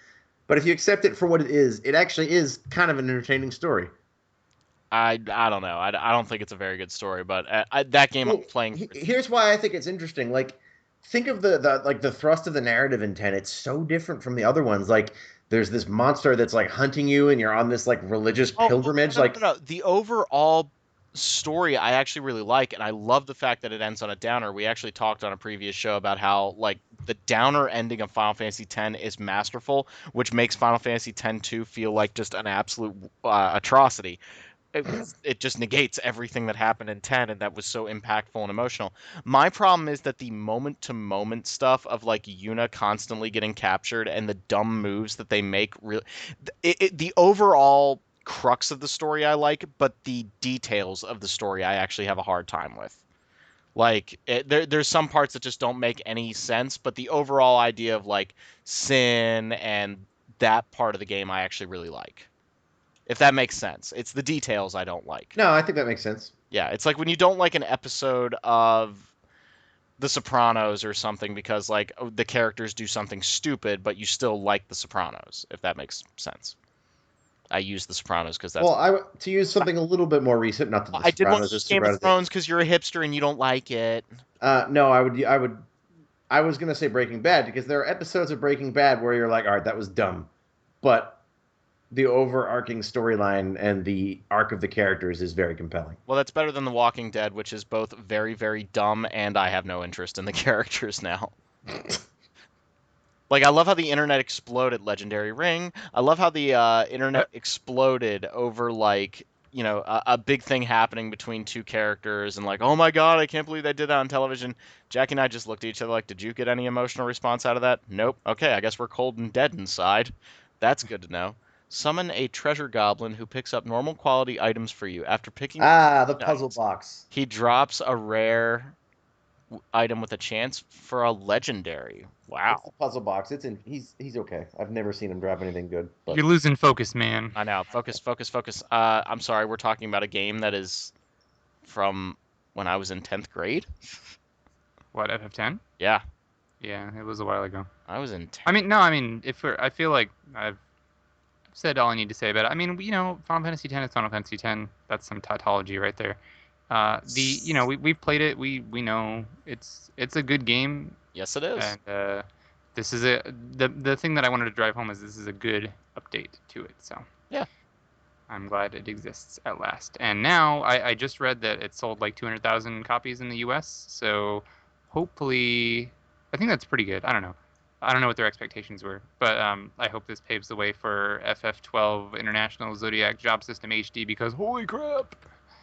But if you accept it for what it actually is kind of an entertaining story. I don't know. I don't think it's a very good story, but that game I'm Well, playing. here's why I think it's interesting. Like, think of the thrust of the narrative in 10. It's so different from the other ones. Like, there's this monster that's like hunting you, and you're on this like religious Oh, no, pilgrimage. no, no, Like, no, no. The overall story I actually really like, and I love the fact that it ends on a downer. We actually talked on a previous show about how like the downer ending of Final Fantasy X is masterful, which makes Final Fantasy X-2 feel like just an absolute atrocity. It just negates everything that happened in 10 and that was so impactful and emotional. My problem is that the moment to moment stuff of like Yuna constantly getting captured and the dumb moves that they make really the overall crux of the story I like, but the details of the story I actually have a hard time with. Like there's some parts that just don't make any sense, but the overall idea of like sin and that part of the game I actually really like. If that makes sense. It's the details I don't like. no, I think that makes sense. Yeah, it's like when you don't like an episode of The Sopranos or something because like the characters do something stupid, but you still like The Sopranos, if that makes sense. I use The Sopranos because that's Well, to use something a little bit more recent, not that The I did want to Sopranos use is Game super of out of date. Thrones because you're a hipster and you don't like it. No, I was gonna say Breaking Bad because there are episodes of Breaking Bad where you're like, all right, that was dumb, but the overarching storyline and the arc of the characters is very compelling. Well, that's better than The Walking Dead, which is both very, very dumb and I have no interest in the characters now. Like, I love how the internet exploded, Legendary Ring. I love how the internet exploded over, like, a big thing happening between two characters and, like, oh my god, I can't believe they did that on television. Jackie and I just looked at each other like, did you get any emotional response out of that? Nope. Okay, I guess we're cold and dead inside. That's good to know. Summon a treasure goblin who picks up normal quality items for you. After picking Ah, the puzzle items, box. he drops a rare item with a chance for a legendary. It's the Wow. puzzle box. It's in. He's okay. I've never seen him drop anything good, but You're losing focus, man. I know. Focus, focus, focus. I'm sorry. We're talking about a game that is from when I was in 10th grade. What, FF10? Yeah, Yeah, it was a while ago. I was in I 10th. mean, no, I mean, I feel like I've said all I need to say about it. I mean, Final Fantasy X is Final Fantasy X. That's some tautology right there. We've played it. We know it's a good game, Yes, it is. and this is the thing that I wanted to drive home is this is a good update to it. So Yeah. I'm glad it exists at last. And now I just read that it sold like 200,000 copies in the U.S. So hopefully, I think that's pretty good. I don't know. I don't know what their expectations were, but I hope this paves the way for FF12 International Zodiac Job System HD because holy crap,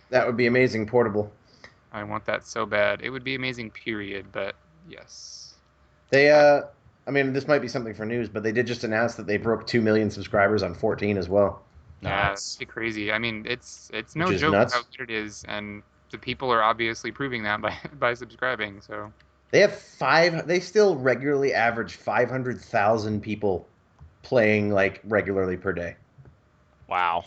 that would be amazing portable. I want that so bad. It would be amazing, period. But yes, They I, I mean, this might be something for news, but they did just announce that they broke 2 million subscribers on 14 as well, yeah, it's Nice. pretty crazy. I mean, it's which no is joke how nuts. good it is, and the people are obviously proving that by by subscribing. So. They have five. They still regularly average 500,000 people playing like regularly per day. Wow.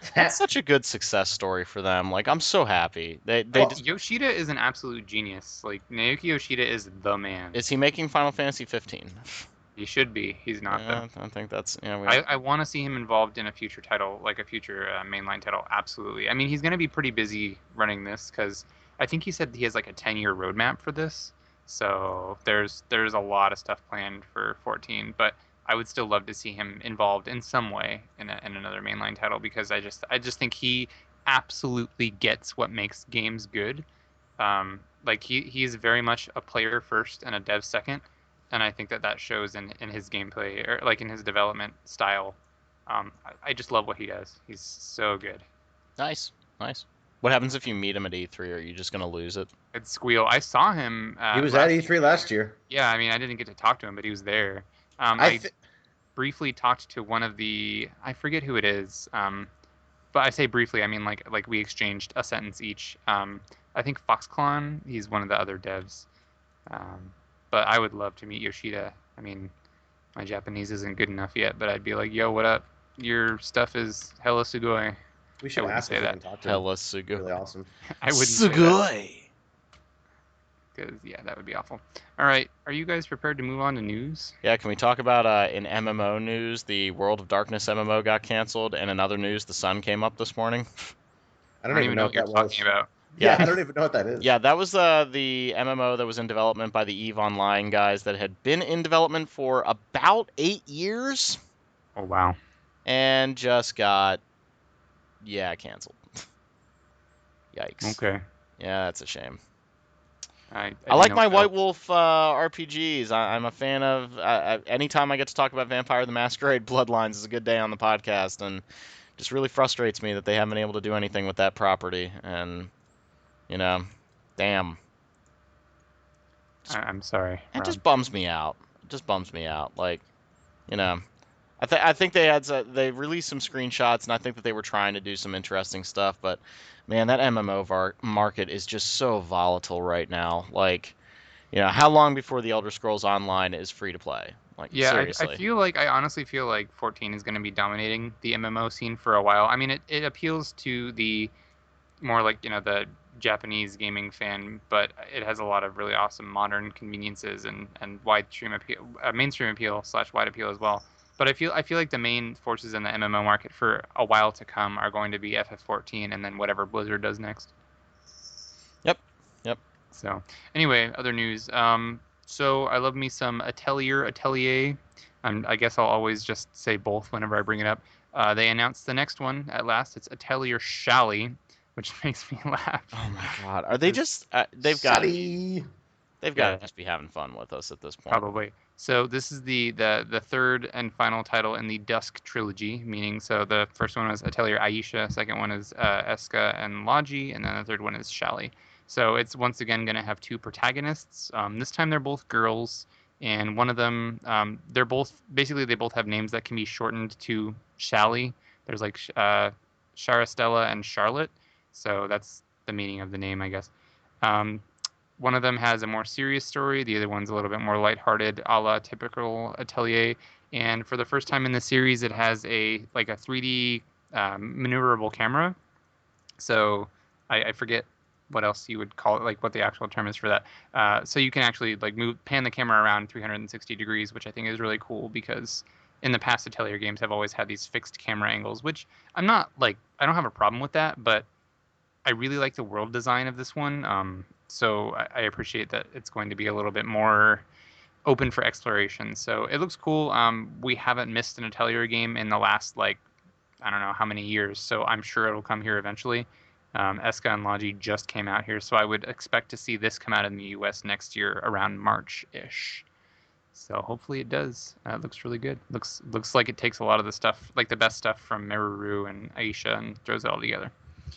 That's That such a good success story for them. Like, I'm so happy. They well, just Yoshida is an absolute genius. Like Naoki Yoshida is the man. is he making Final Fantasy 15? He should be. He's not though. Yeah, I think that's we I want to see him involved in a future title, like a future mainline title. Absolutely. I mean, he's going to be pretty busy running this because I think he said he has like a 10-year roadmap for this. So there's a lot of stuff planned for 14, but I would still love to see him involved in some way in another mainline title because I just think he absolutely gets what makes games good. Like he's very much a player first and a dev second, and I think that shows in his gameplay or like in his development style. I just love what he does. He's so good. nice, nice. What happens if you meet him at E3? Are you just gonna lose it? It's Squeal. I saw him he was at last E3 year. last year. Yeah, I mean, I didn't get to talk to him, but he was there. I I th- briefly talked to one of the I forget who it is. But I say briefly, I mean like we exchanged a sentence each. I think Foxconn, he's one of the other devs. Um, but I would love to meet Yoshida. I mean, my Japanese isn't good enough yet, but I'd be like, yo, what up? Your stuff is hella sugoi. We I should wouldn't ask if say we that. can talk to him. Hella Sugo. Really awesome. I wouldn't say that Sugoi. because yeah, that would be awful. All right, are you guys prepared to move on to news? Yeah, can we talk about in MMO news, the World of Darkness MMO got canceled, and in other news, the sun came up this morning? I I don't don't even even know know what what you're that talking was. about. Yeah, Yeah, I don't even know what that is. yeah, that was the MMO that was in development by the EVE Online guys that had been in development for about 8 years Oh wow. and just got, yeah, canceled. Yikes. Okay. Yeah, that's a shame. I I didn't like know my what White else. Wolf RPGs. I'm a fan of. Anytime I get to talk about Vampire the Masquerade Bloodlines is a good day on the podcast, and just really frustrates me that they haven't been able to do anything with that property. And you know, damn, I'm sorry, it Rob. just bums me out. It just bums me out. Like, you know, I think they released some screenshots, and I think that they were trying to do some interesting stuff. But man, that market is just so volatile right now. Like, how long before the Elder Scrolls Online is free to play? Like, Yeah, I seriously. feel like I honestly feel like 14 is going to be dominating the MMO scene for a while. I mean, it appeals to the more like the Japanese gaming fan, but it has a lot of really awesome modern conveniences and wide stream appeal, mainstream appeal slash wide appeal as well. But I feel like the main forces in the MMO market for a while to come are going to be FF14 and then whatever Blizzard does next. Yep. Yep. So anyway, other news. So I love me some Atelier. I guess I'll always just say both whenever I bring it up. They announced the next one at last. It's Atelier Shally, which makes me laugh. Oh my God. Are they Because just? Shutty. They've got to yeah, just be having fun with us at this point. probably. So this is the third and final title in the Dusk trilogy, meaning so the first one was Atelier Aisha, second one is Eska and Logi, and then the third one is Shally. So it's once again going to have two protagonists. This time they're both girls, and one of them they're both basically they both have names that can be shortened to Shally. There's like Charastella and Charlotte, so that's the meaning of the name, I guess. Um, One of them has a more serious story. The other one's a little bit more lighthearted, a la typical Atelier. And for the first time in the series, it has a 3D maneuverable camera. So I forget what else you would call it, like what the actual term is for that. So you can actually like pan the camera around 360 degrees, which I think is really cool because in the past Atelier games have always had these fixed camera angles, which I don't have a problem with that, but I really like the world design of this one. So I appreciate that it's going to be a little bit more open for exploration. So it looks cool. We haven't missed an Atelier game in the last I don't know how many years, so I'm sure it'll come here eventually. Eska and Logi just came out here, so I would expect to see this come out in the U.S. next year around March-ish. So hopefully it does. It looks really good. Looks like it takes a lot of the stuff, like the best stuff from Meruru and Aisha, and throws it all together.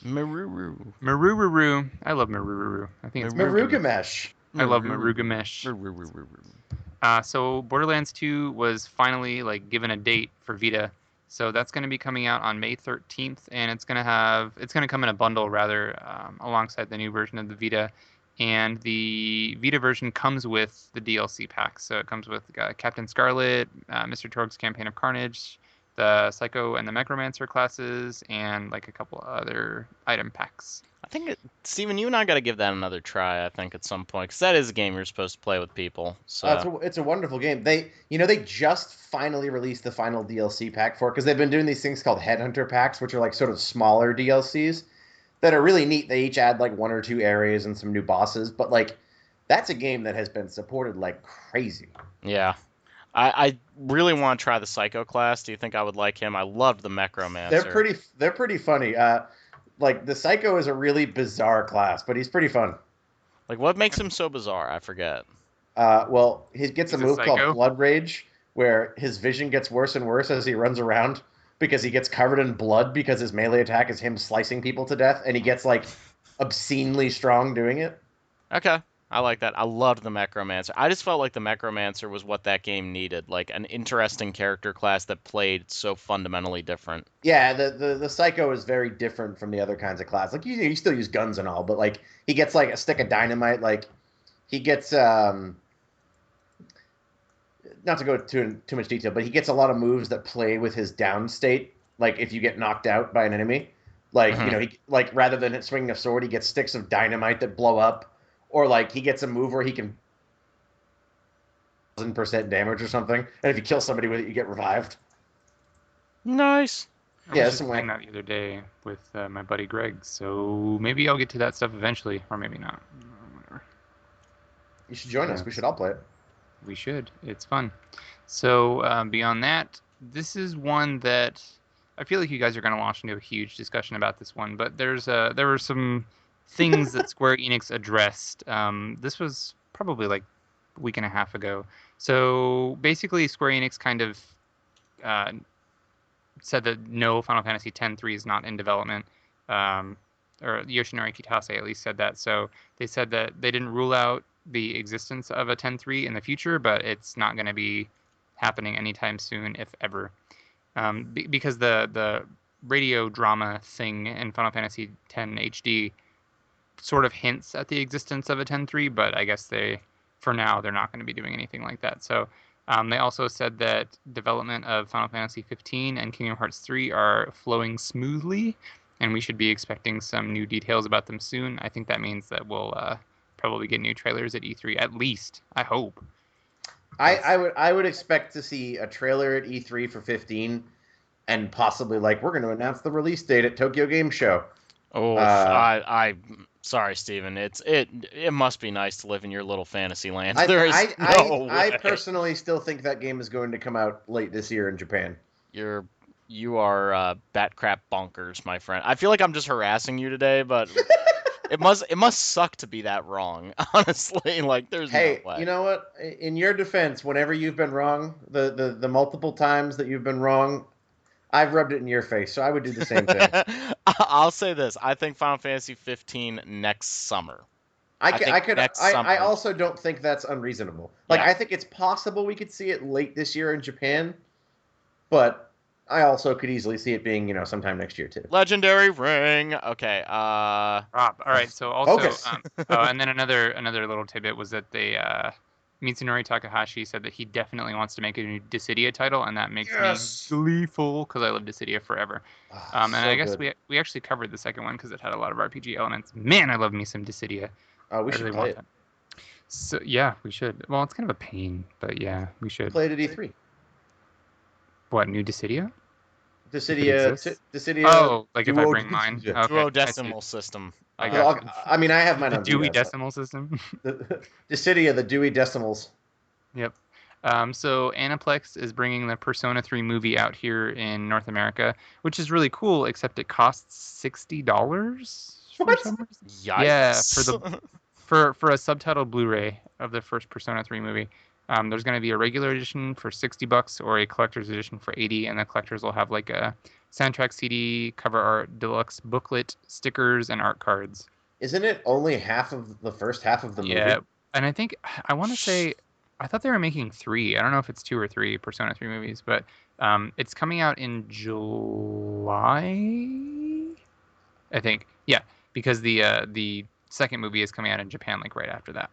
Maruru. Maruru. I love Maruru. I think it's Maru- Marugamesh. I love Maruru. Marugamesh. Maruru. So Borderlands 2 was finally given a date for Vita. So that's going to be coming out on May 13th, and it's going to come in a bundle rather alongside the new version of the Vita. And the Vita version comes with the DLC pack. So it comes with Captain Scarlet, Mr. Torg's Campaign of Carnage, the Psycho and the Necromancer classes, and like a couple other item packs. I think, Steven, you and I got to give that another try, I think, at some point, because that is a game you're supposed to play with people. So, It's a wonderful game. They just finally released the final DLC pack for it because they've been doing these things called Headhunter packs, which are like sort of smaller DLCs that are really neat. They each add like one or two areas and some new bosses, but like that's a game that has been supported like crazy. yeah. I really want to try the Psycho class. Do you think I would like him? I loved the Necromancer. They're pretty funny. Like the Psycho is a really bizarre class, but he's pretty fun. Like, what makes him so bizarre? I forget. Well, he gets a He's a move called psycho. Blood Rage, where his vision gets worse and worse as he runs around because he gets covered in blood because his melee attack is him slicing people to death, and he gets like obscenely strong doing it. Okay. I like that. I loved the Necromancer. I just felt like the Necromancer was what that game needed, like an interesting character class that played so fundamentally different. Yeah, the Psycho is very different from the other kinds of class. Like you still use guns and all, but like he gets like a stick of dynamite. Like he gets not to go too much detail, but he gets a lot of moves that play with his down state. Like if you get knocked out by an enemy, like Hmm. he like rather than swinging a sword, he gets sticks of dynamite that blow up, or like he gets a move where he can 1,000% damage or something, and if you kill somebody with it, you get revived. Nice. I Yeah, was that's just some playing like that the other day with my buddy Greg, so maybe I'll get to that stuff eventually, or maybe not. Whatever. you should join us. We Yes, should all play it. we should. It's fun. So beyond that, this is one that I feel like you guys are going to launch into a huge discussion about this one, but there were some things that Square Enix addressed. This was probably like a week and a half ago. So basically, Square Enix kind of uh, said that no, Final Fantasy X-3 is not in development. Um, or Yoshinori Kitase at least said that. So they said that they didn't rule out the existence of a 10.3 in the future, but it's not going to be happening anytime soon, if ever. Because the radio drama thing in Final Fantasy X HD sort of hints at the existence of a 10.3, but I guess for now, they're not going to be doing anything like that. So they also said that development of Final Fantasy 15 and Kingdom Hearts 3 are flowing smoothly, and we should be expecting some new details about them soon. I think that means that we'll probably get new trailers at E3, at least. I hope. I would expect to see a trailer at E3 for 15, and possibly like we're going to announce the release date at Tokyo Game Show. Oh, Uh, sorry, Steven. It must be nice to live in your little fantasy land. I, There is I I no I way. personally still think that game is going to come out late this year in Japan. You're you are bat crap bonkers, my friend. I feel like I'm just harassing you today, but it must suck to be that wrong. Honestly, like there's no Hey, you way. know what? In your defense, whenever you've been wrong, the multiple times that you've been wrong, I've rubbed it in your face, so I would do the same thing. I'll say this. I think Final Fantasy 15 next summer. I think next I summer. also don't think that's unreasonable. Like, Yeah. I think it's possible we could see it late this year in Japan, but I also could easily see it being, sometime next year too. Legendary ring. Okay. Rob. All right. So also, Focus. oh, and then another little tidbit was that Mitsunori Takahashi said that he definitely wants to make a new Dissidia title, and that makes me Yes. gleeful because I love Dissidia forever. Ah, And I so guess good. we actually covered the second one because it had a lot of RPG elements. Man, I love me some Dissidia. Oh, we I should really play want it. that. So yeah, we should. Well, it's kind of a pain, but yeah, we should. Play it at E3. What, new Dissidia? If it Dissidia, exists? Dissidia Oh, like if I Duo. bring mine? Okay, I see. duodecimal system. I Well, got you. I mean, I have mine The on Dewey Vita, so Decimal System. Dissidia, the Dewey Decimals. Yep. So Aniplex is bringing the Persona 3 movie out here in North America, which is really cool, except it costs $60 for What? some reason. Yeah, Yikes. for a subtitled Blu-ray of the first Persona 3 movie. There's going to be a regular edition for $60 or a collector's edition for 80, and the collectors will have like a soundtrack CD, cover art, deluxe booklet, stickers, and art cards. Isn't it only half of the first half of the Yeah, movie? and I think I want to say I thought they were making three. I don't know if it's two or three Persona 3 movies, but it's coming out in July, I think. Yeah, because the second movie is coming out in Japan like right after that.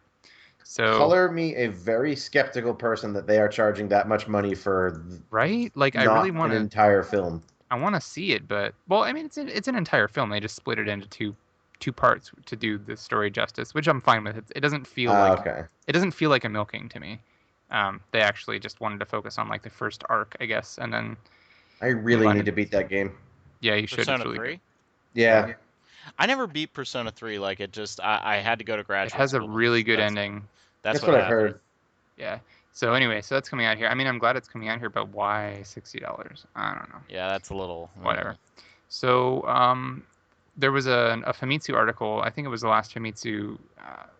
So, Color me a very skeptical person that they are charging that much money for right? Like I really not want an to entire film. I want to see it, but well, I mean it's an entire film. They just split it into two parts to do the story justice, which I'm fine with. It doesn't feel like Okay. it doesn't feel like a milking to me. They actually just wanted to focus on like the first arc, I guess, and then I move really on need to to beat that game. yeah, you should. It's Persona really good. 3? Yeah. I never beat Persona 3. Like it just, I had to go to It graduate has a school. really good That's ending. that's That's what what I've happened. heard. Yeah. So anyway, so that's coming out here. I mean, I'm glad it's coming out here, but why $60? I don't know. Yeah, that's a little. Whatever. So there was a Famitsu article. I think it was the last Famitsu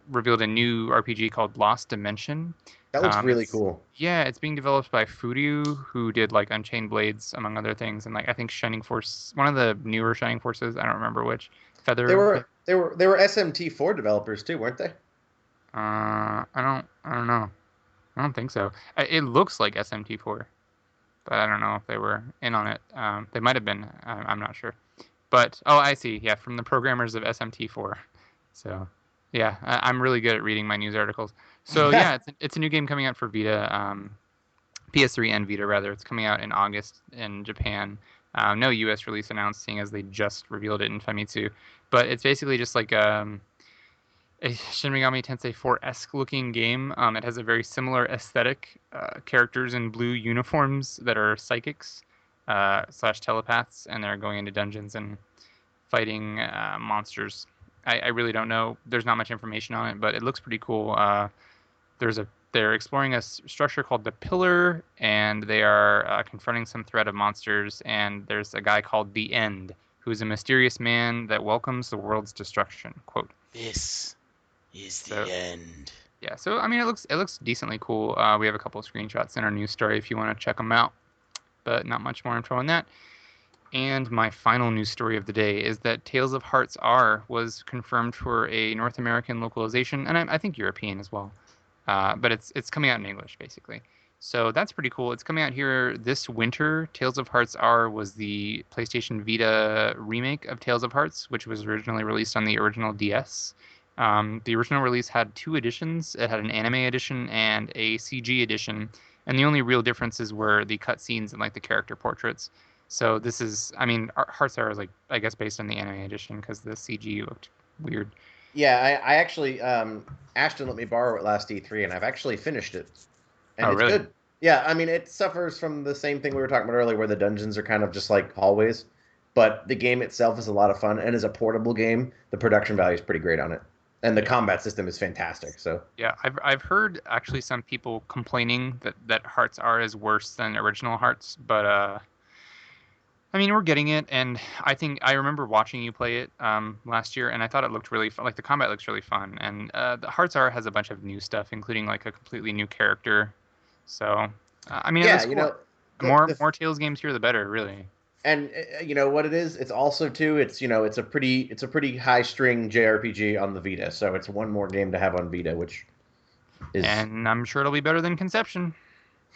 revealed a new RPG called Lost Dimension. That looks really It's cool. yeah, it's being developed by Furyu, who did like Unchained Blades among other things, and like I think Shining Force, one of the newer Shining Forces. I don't remember which. They Feather. were they were SMT4 developers too, weren't they? I don't know. I don't think so. It looks like SMT4, but I don't know if they were in on it. They might have been. I'm not sure. But oh, I see. Yeah, from the programmers of SMT4. So yeah, I'm really good at reading my news articles. So yeah, it's a new game coming out for Vita, PS3 and Vita rather. It's coming out in August in Japan. No US release announced, seeing as they just revealed it in Famitsu. But it's basically just like a Shin Megami Tensei 4-esque looking game. It has a very similar aesthetic. Characters in blue uniforms that are psychics slash telepaths, and they're going into dungeons and fighting monsters. I really don't know. There's not much information on it, but it looks pretty cool. They're exploring a structure called the Pillar, and they are confronting some threat of monsters. And there's a guy called the End, who is a mysterious man that welcomes the world's destruction. Quote. This is the So end. yeah, so I mean, it looks decently cool. We have a couple of screenshots in our news story if you want to check them out, but not much more info on that. And my final news story of the day is that Tales of Hearts R was confirmed for a North American localization, and I think European as well. But it's coming out in English basically. So that's pretty cool. It's coming out here this winter. Tales of Hearts R was the PlayStation Vita remake of Tales of Hearts, which was originally released on the original DS. The original release had two editions. It had an anime edition and a CG edition, and the only real differences were the cutscenes and like the character portraits. So this is, I mean, Hearts R is like I guess based on the anime edition because the CG looked weird. Yeah, I actually Ashton let me borrow it last E3, and I've actually finished it, and Oh, it's really? good. Yeah, I mean it suffers from the same thing we were talking about earlier, where the dungeons are kind of just like hallways, but the game itself is a lot of fun, and as a portable game, the production value is pretty great on it, and the Yeah. combat system is fantastic. So Yeah, I've heard actually some people complaining that Hearts R is worse than original Hearts, but I mean we're getting it, and I think I remember watching you play it last year, and I thought it looked really fun. Like the combat looks really fun, and the Hearts R has a bunch of new stuff, including like a completely new character. So I mean it yeah, looks cool. the More Tales games here, the better, really. and you know what it is. It's also too. It's a pretty high string JRPG on the Vita. So it's one more game to have on Vita, which is And I'm sure it'll be better than Conception.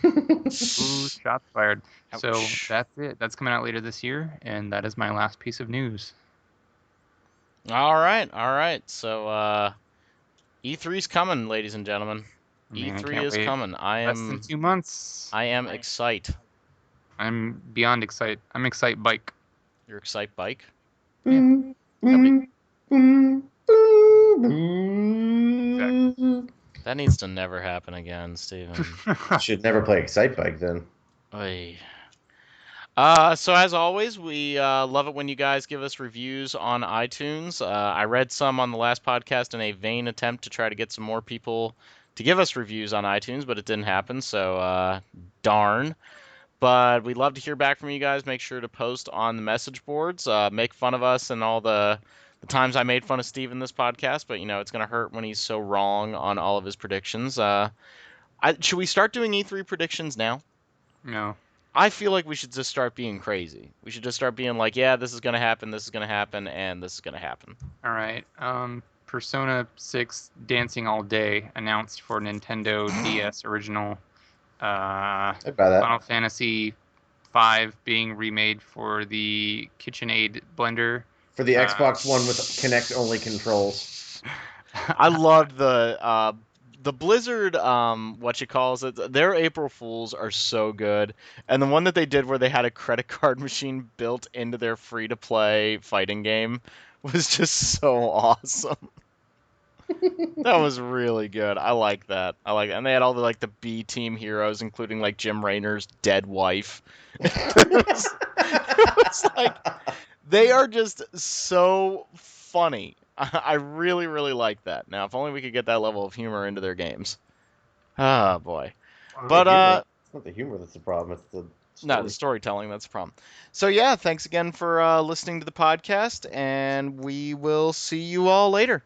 Ooh, shots fired. So Ouch. that's it. That's coming out later this year, and that is my last piece of news. All right, all right. So E3's coming, ladies and gentlemen. I mean, I E3 can't is wait. coming. Less than 2 months. I am excite. I'm beyond excited. I'm excited bike. Your excite bike? Yeah, Nobody. exactly. That needs to never happen again, Steven. Should never play Excite Bike then. Oy. So as always, we love it when you guys give us reviews on iTunes. I read some on the last podcast in a vain attempt to try to get some more people to give us reviews on iTunes, but it didn't happen. So darn. But we'd love to hear back from you guys. Make sure to post on the message boards. Make fun of us and all the times I made fun of Steve in this podcast. But it's gonna hurt when he's so wrong on all of his predictions. Should we start doing E3 predictions now? No. I feel like we should just start being crazy. We should just start being like, yeah, this is gonna happen, this is gonna happen, and this is gonna happen. All right. Persona 6 Dancing All Day announced for Nintendo DS original. I'd buy that. Final Fantasy 5 being remade for the KitchenAid blender. For the Xbox One with Kinect only controls. I loved the Blizzard what you calls it. Their April Fools are so good, and the one that they did where they had a credit card machine built into their free to play fighting game was just so awesome. That was really good. I like that. I like it. And they had all the like the B team heroes, including like Jim Raynor's dead wife. It's like they are just so funny. I really, really like that. Now, if only we could get that level of humor into their games. Oh boy. But It's not the humor that's the problem. It's the no, story. the storytelling that's the problem. So yeah, thanks again for listening to the podcast, and we will see you all later.